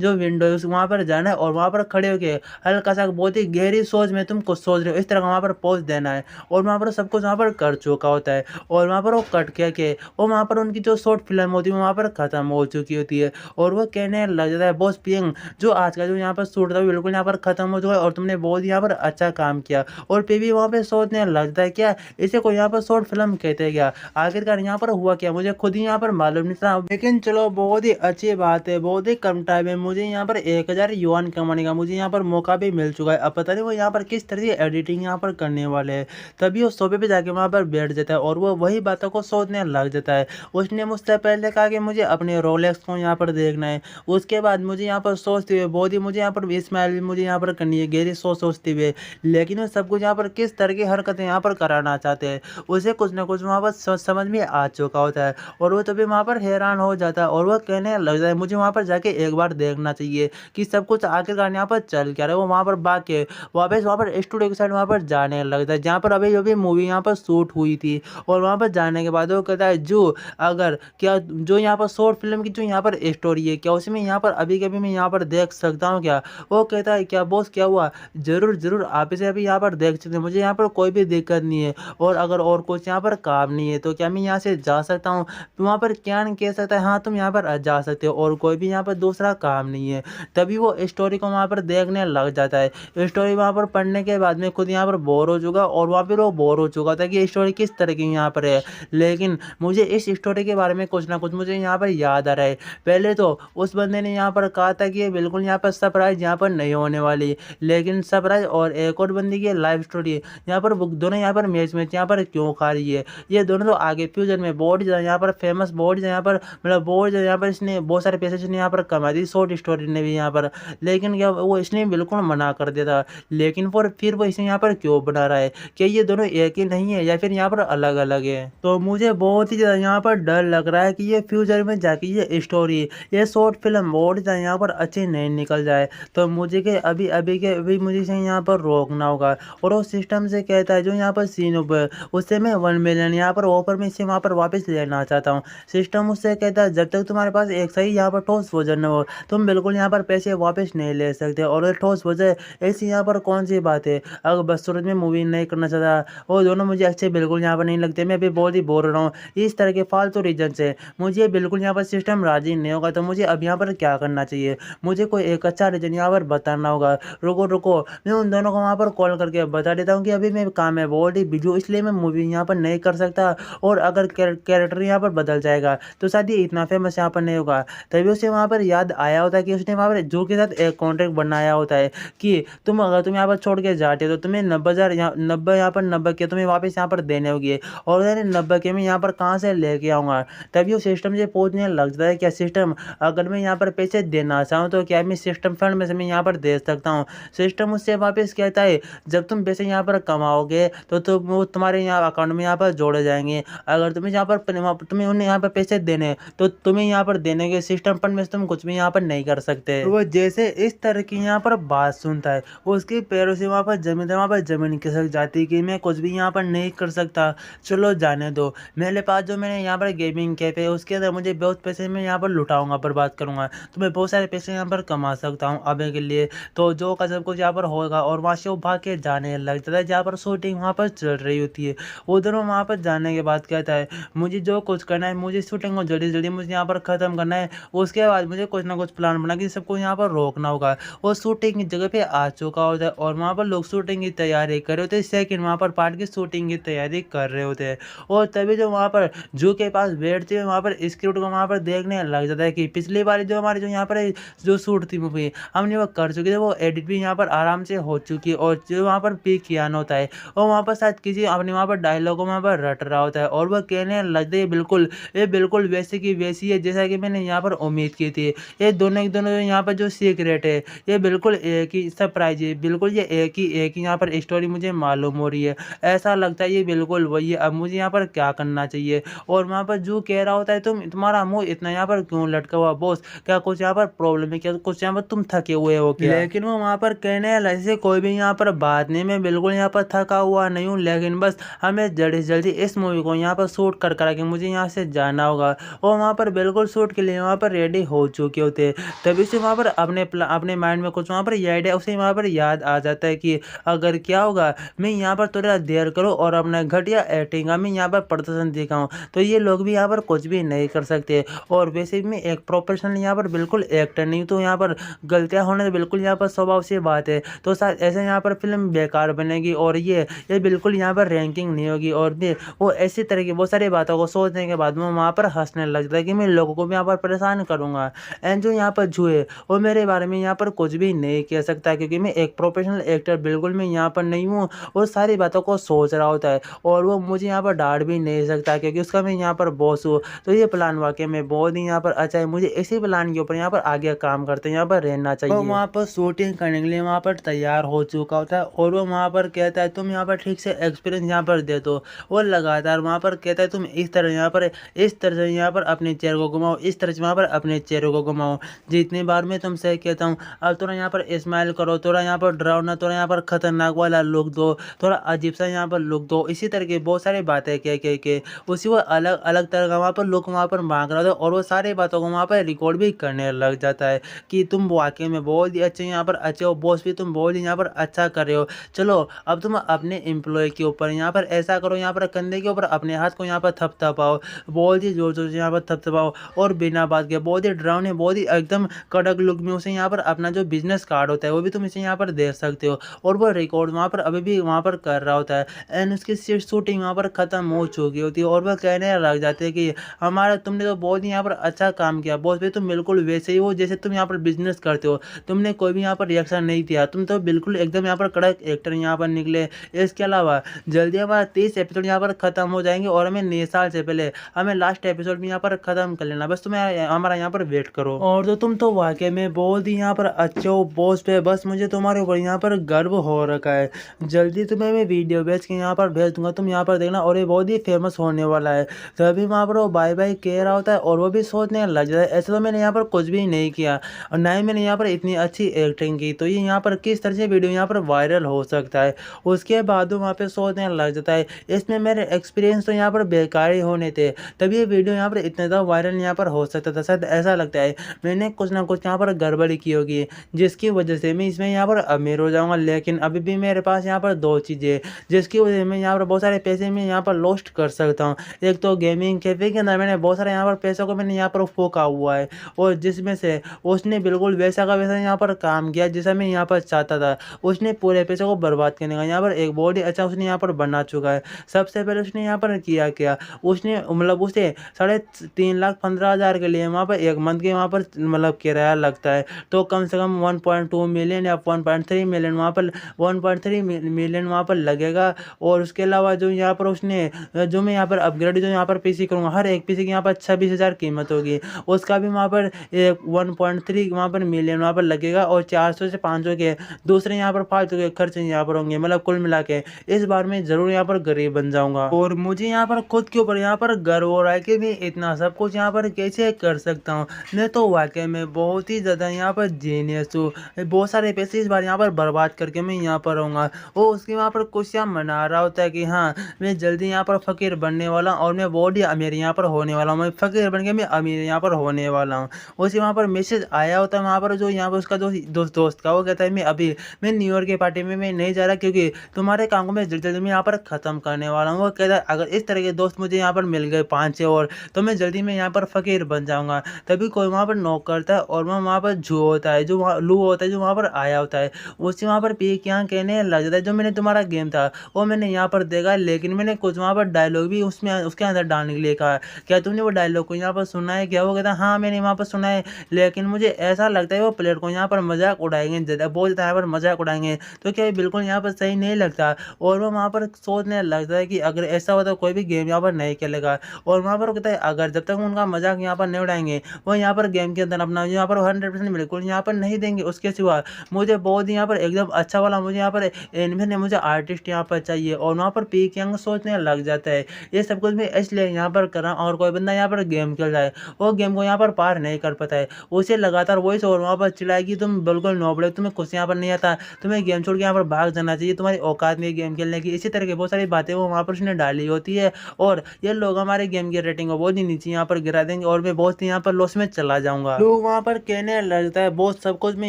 जो विंडो है वहाँ पर जाना है और वहाँ पर खड़े होकर हल्का सा बहुत ही गहरी सोच में तुम कुछ सोच रहे हो, इस तरह का वहाँ पर पोज़ देना है। और वहाँ पर सब कुछ वहाँ पर कर चुका होता है और वहाँ पर वो कट के और वहाँ पर उनकी जो शॉर्ट फ़िल्म होती है, वो वहाँ पर ख़त्म हो चुकी होती है और वो कहने लग जाता है, बॉस पियंग, जो आज का जो यहाँ पर शूट था वो बिल्कुल यहाँ पर ख़त्म हो चुका है और तुमने बहुत ही यहाँ पर अच्छा काम किया। और फिर भी वहाँ पे सोचने लगता है, क्या इसे कोई यहाँ पर शॉर्ट फ़िल्म कहते हैं क्या? आखिरकार यहाँ पर हुआ क्या? मुझे खुद ही यहाँ पर मालूम नहीं था। लेकिन चलो, बहुत ही अच्छी बात है, बहुत ही कम टाइम में मुझे यहाँ पर 1000 युआन कमाने का मुझे यहाँ पर मौका भी मिल चुका है। अब पता नहीं वो यहाँ पर किस तरह से एडिटिंग यहाँ पर करने वाले हैं। तभी वो सोफे पे जाके वहाँ पर बैठ जाता है और वो वही बातों को सोचने लग जाता है। उसने मुझसे पहले कहा कि मुझे अपने रोलेक्स को यहाँ पर देखना है। उसके बाद मुझे यहाँ पर सोचते हुए बहुत ही मुझे यहाँ पर स्माइल भी मुझे यहाँ पर करनी है, गहरी सोचते हुए। लेकिन वो सब कुछ यहाँ पर किस तरह की हरकतें यहाँ पर कराना चाहते हैं, उसे कुछ ना कुछ वहाँ पर समझ में आ चुका होता है और वो तभी वहाँ पर हैरान हो जाता है और वो कहने लग जाता है, मुझे वहाँ पर जाके एक बार देखना चाहिए कि सब कुछ आखिरकार यहाँ पर चल क्या रहा है। वो वहाँ पर भाग के वापस वहाँ पर स्टूडियो के साइड वहाँ पर जाने लगता है, जहाँ पर अभी अभी मूवी यहाँ पर शूट हुई थी। और वहाँ पर जाने के बाद वो कहता है, जो अगर क्या जो यहाँ पर शॉर्ट फिल्म की जो यहाँ पर स्टोरी है, क्या उसमें यहाँ पर अभी कभी मैं यहाँ पर देख सकता हूँ क्या? वो कहता है, क्या बॉस, क्या हुआ? ज़रूर ज़रूर, आप इसे अभी यहाँ पर देख सकते हैं, मुझे यहाँ पर कोई भी दिक्कत नहीं है। और अगर और कुछ यहाँ पर काम नहीं है तो क्या मैं यहाँ से जा सकता हूँ? तो वहाँ पर कियान कह सकता है, हाँ तुम यहाँ पर जा सकते हो और कोई भी यहाँ पर दूसरा काम नहीं है। तभी वो स्टोरी को वहाँ पर देखने लग जाता है। स्टोरी वहाँ पर पढ़ने के बाद में खुद यहाँ पर बोर हो चुका और वहाँ पर वो बोर हो चुका था कि स्टोरी किस तरह की यहाँ पर है। लेकिन मुझे इस स्टोरी के बारे में कुछ ना कुछ मुझे यहाँ पर याद आ रहा है। पहले तो उस बंदे ने यहाँ पर कहा था कि ये बिल्कुल यहाँ पर सरप्राइज यहाँ पर नहीं होने वाली, लेकिन सरप्राइज और एक और बंदी की लाइफ स्टोरी यहाँ पर दोनों यहाँ पर मैच यहाँ पर क्यों खा रही है। ये दोनों तो आगे फ्यूचर में बहुत ज़्यादा यहाँ पर फेमस, बहुत ज़्यादा यहाँ पर मतलब बहुत ज़्यादा यहाँ पर इसने बहुत सारे पैसे इसने यहाँ पर कमा दी शॉर्ट स्टोरी ने भी यहाँ पर। लेकिन क्या वो इसने बिल्कुल मना कर दिया था। लेकिन फिर वो इसे यहाँ पर क्यों बना रहा है? क्या ये दोनों एक ही नहीं है या फिर यहाँ पर अलग अलग है? तो मुझे बहुत ही ज़्यादा यहाँ पर डर लग रहा है कि ये फ्यूचर में जाके ये स्टोरी, ये शॉर्ट फिल्म बहुत ज़्यादा यहाँ पर अच्छी नहीं निकल जाए। तो मुझे के अभी के अभी मुझे इसे यहाँ पर रोकना होगा। और वो सिस्टम से कहता है, जो यहाँ पर सीन ऊपर उससे मैं 1 मिलियन यहाँ पर ऑफर में इसे वहाँ पर वापस लेना चाहता हूँ। सिस्टम उससे कहता है, जब तक तुम्हारे पास एक सही यहाँ पर ठोस वजन न हो, तुम बिल्कुल यहाँ पर पैसे वापस नहीं ले सकते। और ठोस वजह ऐसी यहाँ पर कौन सी बात है? अगर बस सूरज में मूवी नहीं करना चाहता, वो दोनों मुझे अच्छे बिल्कुल यहाँ पर नहीं लगते, मैं अभी बहुत ही बोल रहा हूँ। इस तरह के फालतू रीजन से मुझे बिल्कुल यहाँ पर सिस्टम राजी नहीं होगा। तो मुझे अब यहाँ पर क्या करना चाहिए? मुझे कोई एक अच्छा रीजन यहाँ पर बताना होगा। रुको, मैं उन दोनों को वहाँ पर कॉल करके बता देता हूँ कि अभी मैं काम है बहुत ही बिजी हूँ, इसलिए मैं मूवी यहाँ पर नहीं कर सकता। और अगर कैरेक्टर यहाँ पर बदल जाएगा तो शायद ये इतना फेमस यहाँ पर नहीं होगा। तभी उसे वहाँ पर याद आया होता है कि उसने वहाँ पर जो के साथ एक कॉन्ट्रैक्ट बनाया होता है कि अगर तुम यहाँ पर छोड़ के जाते हो तो तुम्हें 90,000 90 यहाँ पर 90 के तुम्हें वापस यहाँ पर देने होगी। और 90 के मैं यहाँ पर कहाँ से लेके आऊँगा? तभी वो सिस्टम से पूछने लग जाता है, क्या सिस्टम, अगर मैं यहाँ पर पैसे देना चाहूँ तो क्या मैं सिस्टम फंड में से मैं यहाँ पर दे सकता हूँ? सिस्टम उससे वापस कहता है, जब तुम पैसे यहाँ पर कमाओगे तो वो तुम्हारे यहाँ अकाउंट में यहाँ पर जोड़े जाएंगे। अगर तुम्हें यहाँ पर तुम्हें उन्हें यहाँ पर पैसे देने तो तुम्हें यहाँ पर देने के सिस्टम फंड में से तुम कुछ भी यहाँ पर नहीं कर सकते। तो वो जैसे इस तरह की यहाँ पर बात सुनता है, उसके पैरों से वहाँ पर जमीन खिसक जाती है कि मैं कुछ भी यहाँ पर नहीं कर सकता। चलो जाने दो, मेरे पास जो मैंने यहाँ पर गेमिंग कैफे है उसके अंदर मुझे बहुत पैसे मैं यहाँ पर लुटाऊंगा, बर्बाद करूँगा, तो मैं बहुत सारे पैसे यहाँ पर कमा सकता हूँ अभी के लिए। तो जो का सब कुछ यहाँ पर होगा और वहाँ से वो भाग के जाने लग जाता है, जहाँ पर शूटिंग वहाँ पर चल रही होती है। उधर वहाँ पर जाने के बाद कहता है, मुझे जो कुछ करना है, मुझे शूटिंग को जल्दी जल्दी मुझे यहाँ पर ख़त्म करना है। उसके बाद मुझे कुछ ना कुछ प्लान बना के सबको यहाँ पर रोकना होगा। वो शूटिंग की जगह पे आ चुका होता है और वहाँ पर लोग शूटिंग की तैयारी कर रहे होते हैं। सेकंड वहाँ पर पार्ट की शूटिंग की तैयारी कर रहे होते हैं। और तभी जो वहाँ पर जू के पास बैठते हुए वहाँ पर स्क्रिप्ट को वहाँ पर देखने लग जाता है कि पिछली बार जो हमारी जो यहाँ पर जो शूट थी मूवी हमने वो कर चुके थे, वो एडिट भी यहाँ पर आराम से हो चुकी है। और जो वहाँ पर पी किया होता है और वहाँ पर शायद किसी अपने वहाँ पर डायलॉग को वहाँ पर रट रहा होता है और वह कहने लगते हैं, बिल्कुल ये बिल्कुल वैसे की वैसी है जैसा कि मैंने यहाँ पर उम्मीद की थी। ये दोनों दोनों यहाँ पर जो सीक्रेट है ये बिल्कुल एक ही सरप्राइज है, बिल्कुल ये एक ही यहाँ पर स्टोरी मुझे मालूम हो रही है। ऐसा लगता है ये बिल्कुल वही है, अब मुझे यहाँ पर क्या करना चाहिए? और वहाँ पर जो कह रहा होता है, तुम्हारा मुंह इतना यहाँ पर क्यों लटका हुआ बॉस? क्या कुछ यहाँ पर प्रॉब्लम है? क्या कुछ यहाँ पर तुम थके हुए हो क्या? लेकिन वो वहाँ पर कहने ऐसे कोई भी यहाँ पर बात नहीं, मैं बिल्कुल यहाँ पर थका हुआ नहीं हूँ, लेकिन बस हमें जल्दी से जल्दी इस मूवी को यहाँ पर शूट कर के मुझे यहाँ से जाना होगा। और वहाँ पर बिल्कुल शूट के लिए वहाँ पर रेडी हो चुके होते हैं। तभी से वहाँ पर अपने माइंड में कुछ वहाँ पर ये आइडिया है उसे वहाँ पर याद आ जाता है कि अगर क्या होगा मैं यहाँ पर थोड़ा देर करूँ और अपना घटिया एक्टिंग का मैं यहाँ पर प्रदर्शन दिखाऊँ तो ये लोग भी यहाँ पर कुछ भी नहीं कर सकते। और वैसे भी मैं एक प्रोफेशनल यहाँ पर बिल्कुल एक्टर नहीं हूँ, तो यहाँ पर गलतियाँ होना तो बिल्कुल यहाँ पर स्वभाव से बात है। तो शायद ऐसे यहाँ पर फिल्म बेकार बनेगी और ये बिल्कुल यहाँ पर रैंकिंग नहीं होगी। और भी वो ऐसी तरह की बहुत सारी बातों को सोचने के बाद में वहाँ पर हंसने लगता है कि मैं लोगों को भी यहाँ पर परेशान करूँगा। एंड जो यहाँ पर जुए वो मेरे बारे में यहाँ पर कुछ भी नहीं कह सकता, क्योंकि मैं एक प्रोफेशनल एक्टर बिल्कुल मैं यहाँ पर नहीं हूँ। वो सारी बातों को सोच रहा होता है और वो मुझे यहाँ पर डांट भी नहीं सकता, क्योंकि उसका मैं यहाँ पर बॉस हूँ। तो ये प्लान वाकई में बहुत ही यहाँ पर अच्छा है। मुझे इसी प्लान के ऊपर यहाँ पर आगे काम करते हैं यहाँ पर रहना चाहिए। वो वहाँ पर शूटिंग करने के लिए वहाँ पर तैयार हो चुका होता है और वो वहाँ पर कहता है तुम यहाँ पर ठीक से एक्सपीरियंस यहाँ पर दे दो। वो लगातार वहाँ पर कहता है तुम इस तरह यहाँ पर इस तरह से यहाँ पर अपने चेहरे को घुमाओ, इस तरह से वहाँ पर अपने चेहरे को घुमाओ। जितनी बार मैं तुमसे कहता हूँ अब थोड़ा यहाँ पर स्माइल करो, थोड़ा यहाँ पर डरावना, थोड़ा यहाँ पर खतरनाक वाला लुक दो, थोड़ा अजीब सा यहाँ पर लुक दो। इसी तरह की बहुत सारी बातें कह कह के उसी वो अलग अलग तरह का वहाँ पर लुक वहाँ पर मांग रहा था और वो सारी बातों को वहाँ पर रिकॉर्ड भी करने लग जाता है कि तुम वाकई में बहुत ही अच्छे यहाँ पर अच्छे हो, बॉस भी तुम बहुत ही यहाँ पर अच्छा कर रहे हो। चलो अब तुम अपने एम्प्लॉय के ऊपर यहाँ पर ऐसा करो, यहाँ पर कंधे के ऊपर अपने हाथ को यहाँ पर थपथपाओ, बहुत ही जोर जोर से यहाँ पर थपथपाओ और बिना बात के बहुत ही डरावने बहुत ही एकदम कड़क लुक में उसे यहाँ पर अपना जो बिजनेस कार्ड होता है वो भी तुम इसे यहाँ पर देख सकते हो। और वो रिकॉर्ड वहाँ पर अभी भी वहाँ पर कर रहा होता है एंड उसकी शूटिंग वहाँ पर ख़त्म हो चुकी होती है और वह कहने लग जाते हैं कि हमारा तुमने तो बहुत ही यहाँ पर अच्छा काम किया बॉस भाई, तुम बिल्कुल वैसे ही हो जैसे तुम यहाँ पर बिजनेस करते हो, तुमने कोई भी यहाँ पर रिएक्शन नहीं दिया, तुम तो बिल्कुल एकदम यहाँ पर कड़क एक्टर यहाँ पर निकले। इसके अलावा जल्दी हमारा 30 एपिसोड यहाँ पर ख़त्म हो जाएंगे और हमें नए साल से पहले हमें लास्ट एपिसोड भी यहाँ पर ख़त्म कर लेना, बस तुम्हें हमारा यहाँ पर वेट करो। और तो तुम तो वाकई में बहुत ही यहाँ पर अच्छे हो बॉस पे, बस मुझे तुम्हारे ऊपर यहाँ पर गर्व हो रखा है। जल्दी तुम्हें मैं वीडियो भेज के यहाँ पर भेज दूंगा, तुम यहाँ पर देखना और ये बहुत ही फेमस होने वाला है। तभी वहाँ पर वो बाय बाय कह रहा होता है और वो भी सोचने लग जाता है ऐसे तो मैंने यहाँ पर कुछ भी नहीं किया और ना ही मैंने यहाँ पर इतनी अच्छी एक्टिंग की, तो ये यहाँ पर किस तरह से वीडियो यहाँ पर वायरल हो सकता है। उसके बाद वो वहाँ पर सोचने लग जाता है इसमें मेरे एक्सपीरियंस तो यहाँ पर बेकार ही होने थे, तभी ये वीडियो यहाँ पर इतना ज़्यादा वायरल यहाँ पर हो सकता था। शायद ऐसा लगता है मैंने कुछ ना कुछ यहाँ पर गड़बड़ी की होगी जिसकी वजह से मैं इसमें यहाँ पर अमीर हो जाऊँगा, लेकिन अभी भी मेरे पास यहाँ पर दो चीज़ें जिसकी वजह से मैं यहाँ पर बहुत सारे पैसे मैं यहाँ पर लॉस्ट कर सकता हूँ। एक तो गेमिंग कैफे के अंदर मैंने बहुत सारे यहाँ पर पैसों को मैंने यहाँ पर फूका हुआ है और जिसमें से उसने बिल्कुल वैसा का वैसा यहाँ पर काम किया जैसा मैं यहाँ पर चाहता था। उसने पूरे पैसे को बर्बाद करने का यहाँ पर एक बहुत ही अच्छा उसने यहाँ पर बना चुका है। सबसे पहले उसने यहाँ पर किया क्या, उसने मतलब उसे 3,15,000 के लिए वहाँ पर एक मंथ के वहाँ पर मतलब किराया लगता है, तो कम से कम 1.2 मिलियन या 1.3 मिलियन वहाँ पर 1.3 मिलियन वहाँ पर लगेगा। और उसके अलावा जो यहाँ पर उसने जो मैं यहाँ पर अपग्रेड जो यहाँ पर पीसी करूँगा हर एक पीसी की यहाँ पर 26,000 कीमत होगी, उसका भी वहाँ पर 1.3 वहाँ पर मिलियन वहाँ पर लगेगा और 400 से 500 के दूसरे यहाँ पर फालतू के खर्चे यहाँ पर होंगे। मतलब कुल मिला के इस बार मैं ज़रूर यहाँ पर गरीब बन जाऊँगा और मुझे यहाँ पर खुद के ऊपर यहाँ पर गर्व हो रहा है कि मैं इतना सब कुछ यहाँ पर कैसे कर सकता हूँ। मैं तो वाकई में बहुत ही ज़्यादा यहाँ पर जीनियस हूँ, बहुत सारे पैसे इस बार यहाँ पर बर्बाद करके मैं यहाँ पर रहूँगा। वो उसके वहाँ पर खुशियाँ मना रहा होता है कि हाँ मैं जल्दी यहाँ पर फ़कीर बनने वाला हूँ और मैं बहुत ही अमीर यहाँ पर होने वाला हूँ, मैं फ़कीर बन के मैं अमीर यहाँ पर होने वाला हूँ। उसी वहाँ पर मैसेज आया होता है वहाँ पर जो यहाँ पर उसका दोस्त का, वो कहता है मैं न्यू ईयर की पार्टी में मैं नहीं जा रहा क्योंकि तुम्हारे काम को मैं जल्दी में यहाँ पर ख़त्म करने वाला हूँ। वो कहता है अगर इस तरह के दोस्त मुझे यहाँ पर मिल गए 5-6 और तो मैं जल्दी में यहाँ पर फ़कीर बन जाऊँगा। तभी कोई वहाँ पर नॉक करता है और वहाँ पर जो होता है जो वहाँ लू होता है जो वहाँ पर आया होता है, उसी वहाँ पर पी के यहाँ कहने लग जाता है जो मैंने तुम्हारा गेम था वो मैंने यहाँ पर देखा, लेकिन मैंने कुछ वहाँ पर डायलॉग भी उसमें उसके अंदर डालने के लिए कहा, क्या तुमने वो डायलॉग को यहाँ पर सुना है क्या? वो कहता है हाँ मैंने वहाँ पर सुना है, लेकिन मुझे ऐसा लगता है वो प्लेयर को यहाँ पर मजाक उड़ाएंगे, ज़्यादा बहुत ज़्यादा यहाँ पर मजाक उड़ाएंगे, तो क्या बिल्कुल यहाँ पर सही नहीं लगता। और वो वहाँ पर सोचने लगता है कि अगर ऐसा हो तो कोई भी गेम यहाँ पर नहीं खेलेगा। और वहाँ पर कहता है अगर जब तक उनका मजाक यहाँ पर नहीं उड़ाएंगे वो यहाँ पर गेम के अंदर अपना यहाँ पर 100% बिल्कुल यहाँ पर नहीं देंगे। उसके सिवा मुझे बहुत यहाँ पर एकदम अच्छा वाला मुझे यहाँ पर एनिमे ने मुझे आर्टिस्ट यहाँ पर चाहिए। और वहाँ पर पी यंग सोचने लग जाता है ये सब कुछ मैं इसलिए यहाँ पर कर रहा हूँ और कोई बंदा यहाँ पर गेम खेल रहा है वो गेम को यहाँ पर पार नहीं कर पाता है, उसे लगातार वॉइस और वहाँ पर चिल्लाएगी तुम बिल्कुल नोबड़े, तुम्हें कुछ यहाँ पर नहीं आता, तुम्हें गेम छोड़ के यहाँ पर भाग जाना चाहिए, तुम्हारी औकात नहीं गेम खेलने की। इसी तरह की बहुत सारी बातें वो वहाँ पर उसने डाली होती है और ये लोग हमारे गेम की रेटिंग को बहुत ही नीचे यहाँ पर गिरा देंगे और मैं बहुत यहाँ पर लॉस में चला जाऊंगा। लोग वहाँ पर कहने लगता है बहुत सब कुछ मैं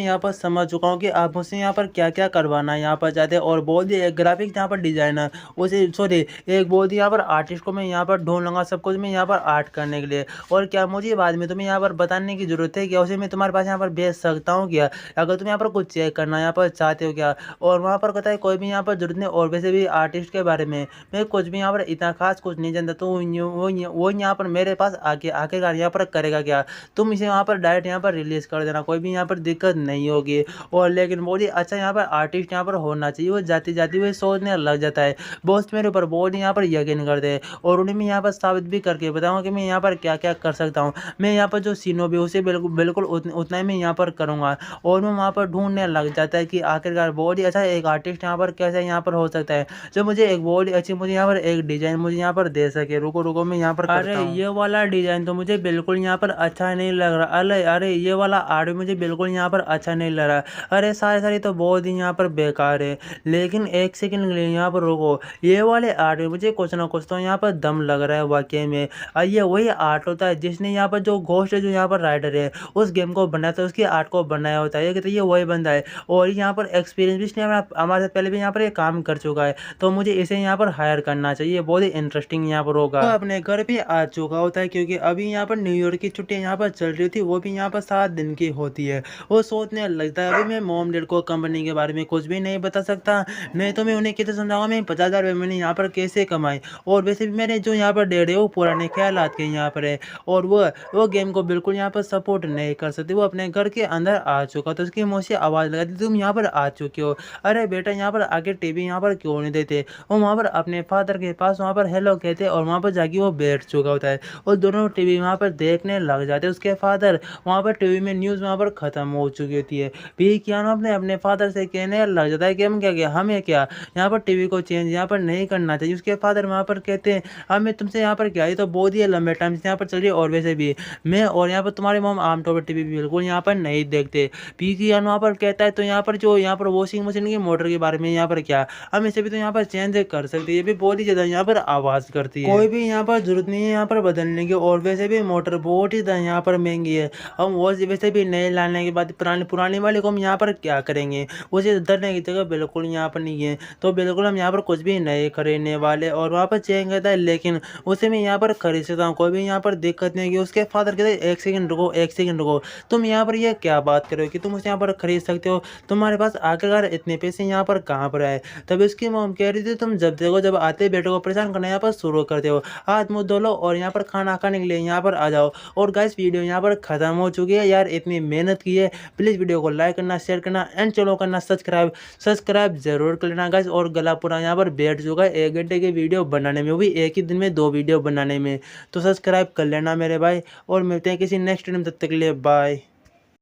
यहाँ पर समझ चुका हूँ कि आप मुझसे यहाँ पर क्या-क्या करवाना यहाँ पर चाहते हैं और बहुत ही एक ग्राफिक यहाँ पर डिज़ाइनर उसे सॉरी एक बहुत ही यहाँ पर आर्टिस्ट को मैं यहाँ पर ढूँढ लूँगा सब कुछ मैं यहाँ पर आर्ट करने के लिए। और क्या मुझे बाद में तुम्हें यहाँ पर बताने की ज़रूरत है क्या? उसे मैं तुम्हारे पास यहाँ पर भेज सकता हूँ क्या? अगर तुम यहाँ पर कुछ चेक करना यहाँ पर चाहते हो क्या? और वहाँ पर पता है कोई भी यहाँ पर ज़रूरत नहीं और वैसे भी आर्टिस्ट के बारे में मैं कुछ भी यहाँ पर इतना ख़ास कुछ नहीं जानता तो वो यहाँ पर मेरे पास आखिरकार यहाँ पर करेगा क्या? तुम इसे वहाँ पर डायरेक्ट यहाँ पर रिलीज़ कर देना, कोई भी यहाँ पर दिक्कत नहीं होगी। और लेकिन बहुत ही अच्छा यहाँ पर आर्टिस्ट यहाँ पर होना चाहिए, वो जाते-जाते वो सोचने लग जाता है। बॉस मेरे ऊपर बहुत ही यहाँ पर यकीन करते हैं और उन्हें मैं यहाँ पर साबित भी करके बताऊँगा कि मैं यहाँ पर क्या-क्या कर सकता हूँ। मैं यहाँ पर जो सीनोबी उसे बिल्कुल उतना ही मैं यहाँ पर करूँगा और मैं वहाँ पर ढूँढने लग जाता है कि आखिरकार बहुत ही अच्छा एक आर्टिस्ट यहाँ पर कैसे यहाँ पर हो सकता है, जो मुझे एक बहुत ही अच्छी मुझे यहाँ पर एक डिज़ाइन मुझे यहाँ पर दे सके। रुको मैं यहाँ पर करता हूँ। ये वाला डिज़ाइन तो मुझे बिल्कुल यहाँ पर अच्छा नहीं लग रहा। अरे ये वाला आर्ट मुझे बिल्कुल यहाँ पर अच्छा नहीं लग रहा। अरे सारे तो बहुत ही यहाँ पर बेकार है। लेकिन एक सेकंड के लिए यहाँ पर रुको, ये वाले आर्ट में मुझे कुछ ना कुछ तो यहाँ पर दम लग रहा है वाक़ई में। ये वही आर्ट होता है जिसने यहाँ पर जो घोस्ट जो यहाँ पर राइटर है उस गेम को बनाया था, उसकी आर्ट को बनाया होता है। ये वही बंदा है और यहाँ पर एक्सपीरियंस भी इसने हमारे से पहले भी यहाँ पर ये काम कर चुका है, तो मुझे इसे यहाँ पर हायर करना चाहिए। बहुत ही इंटरेस्टिंग यहाँ पर होगा। तो अपने घर पे आ चुका होता है क्योंकि अभी यहाँ पर न्यू ईयर की छुट्टियाँ यहाँ पर चल रही थी, वो भी यहाँ पर 7 दिन की होती है। वो सोचने लगता है अभी मैं मॉम डैड को कंपनी के बारे में कुछ भी नहीं बता सकता, नहीं तो मैं उन्हें कैसे समझाऊंगा मैं 50,000 रुपये मैंने यहाँ पर कैसे कमाए। और वैसे भी मेरे जो यहाँ पर डैड है वो पुराने ख्यालात के यहाँ पर है और वो गेम को बिल्कुल यहाँ पर सपोर्ट नहीं कर सकते। वो अपने घर के अंदर आ चुका तो उसकी मुँह से आवाज़ लगा दी, तुम यहाँ पर आ चुके हो, अरे बेटा यहाँ पर आके टीवी यहाँ पर क्यों नहीं देते। वो वहाँ पर अपने फादर के पास वहाँ पर हेलो कहते और वहाँ पर जाके वो बैठ चुका होता है और दोनों टीवी वहाँ पर देखने लग जाते हैं। उसके फादर वहाँ पर टीवी में न्यूज़ वहाँ पर ख़त्म हो चुकी होती है। फिर कियानो अपने फादर से कहने लग जाता है कि हम क्या हमें क्या यहाँ पर टीवी को चेंज यहाँ पर नहीं करना चाहिए। उसके फादर वहाँ पर कहते हैं हमें तुमसे यहाँ पर क्या, ये तो बहुत ही लंबे टाइम से यहाँ पर चल रही है और वैसे भी मैं और यहाँ पर तुम्हारे मॉम आमतौर पर टीवी बिल्कुल यहाँ पर नहीं देखते। पी कियानो वहाँ पर कहता है तो यहाँ पर जो यहाँ पर वॉशिंग मशीन की मोटर के बारे में यहाँ पर क्या, हम इसे भी तो यहाँ पर चेंज कर सकते हैं। ये भी बहुत ही ज़्यादा यहाँ पर आवाज़ करती है, कोई भी यहाँ पर जरूरत नहीं है यहाँ पर बदलने की और वैसे भी मोटर बहुत ही ज़्यादा यहाँ पर महंगी है। हम वो वैसे भी नए लाने के बाद पुरानी वाले को हम यहाँ पर क्या करेंगे, उसे धरने की जगह बिल्कुल यहाँ पर नहीं है, तो बिल्कुल हम यहाँ पर कुछ भी नए खरीदने वाले और वहाँ पर चेंज करता है। लेकिन उसे मैं यहाँ पर खरीद सकता हूँ, कोई भी यहाँ पर दिक्कत नहीं है। उसके फादर कहते हैं एक सेकंड रुको, तुम यहाँ पर ये क्या बात करो कि तुम उसे यहाँ पर खरीद सकते हो, तुम्हारे पास आखिरकार इतने पैसे यहाँ पर कहाँ पर आए। तब उसकी मॉम कह रही थी तुम जब देखो जब आते बेटे को परेशान करना यहाँ पर शुरू करते हो, हाथ मुँह धो लो और यहाँ पर खाना खाने के लिए यहाँ पर आ जाओ। और गाइस वीडियो यहाँ पर ख़त्म हो चुकी है यार, इतनी मेहनत की है, प्लीज़ वीडियो को लाइक करना, शेयर करना एंड चलो करना सब्सक्राइब जरूर कर लेना गाइस। और गला पूरा यहाँ पर बैठ चुका है 1 घंटे की वीडियो बनाने में, वो भी एक ही दिन में 2 वीडियो बनाने में, तो सब्सक्राइब कर लेना मेरे भाई और मिलते हैं किसी नेक्स्ट टाइम, तब तक के लिए बाय।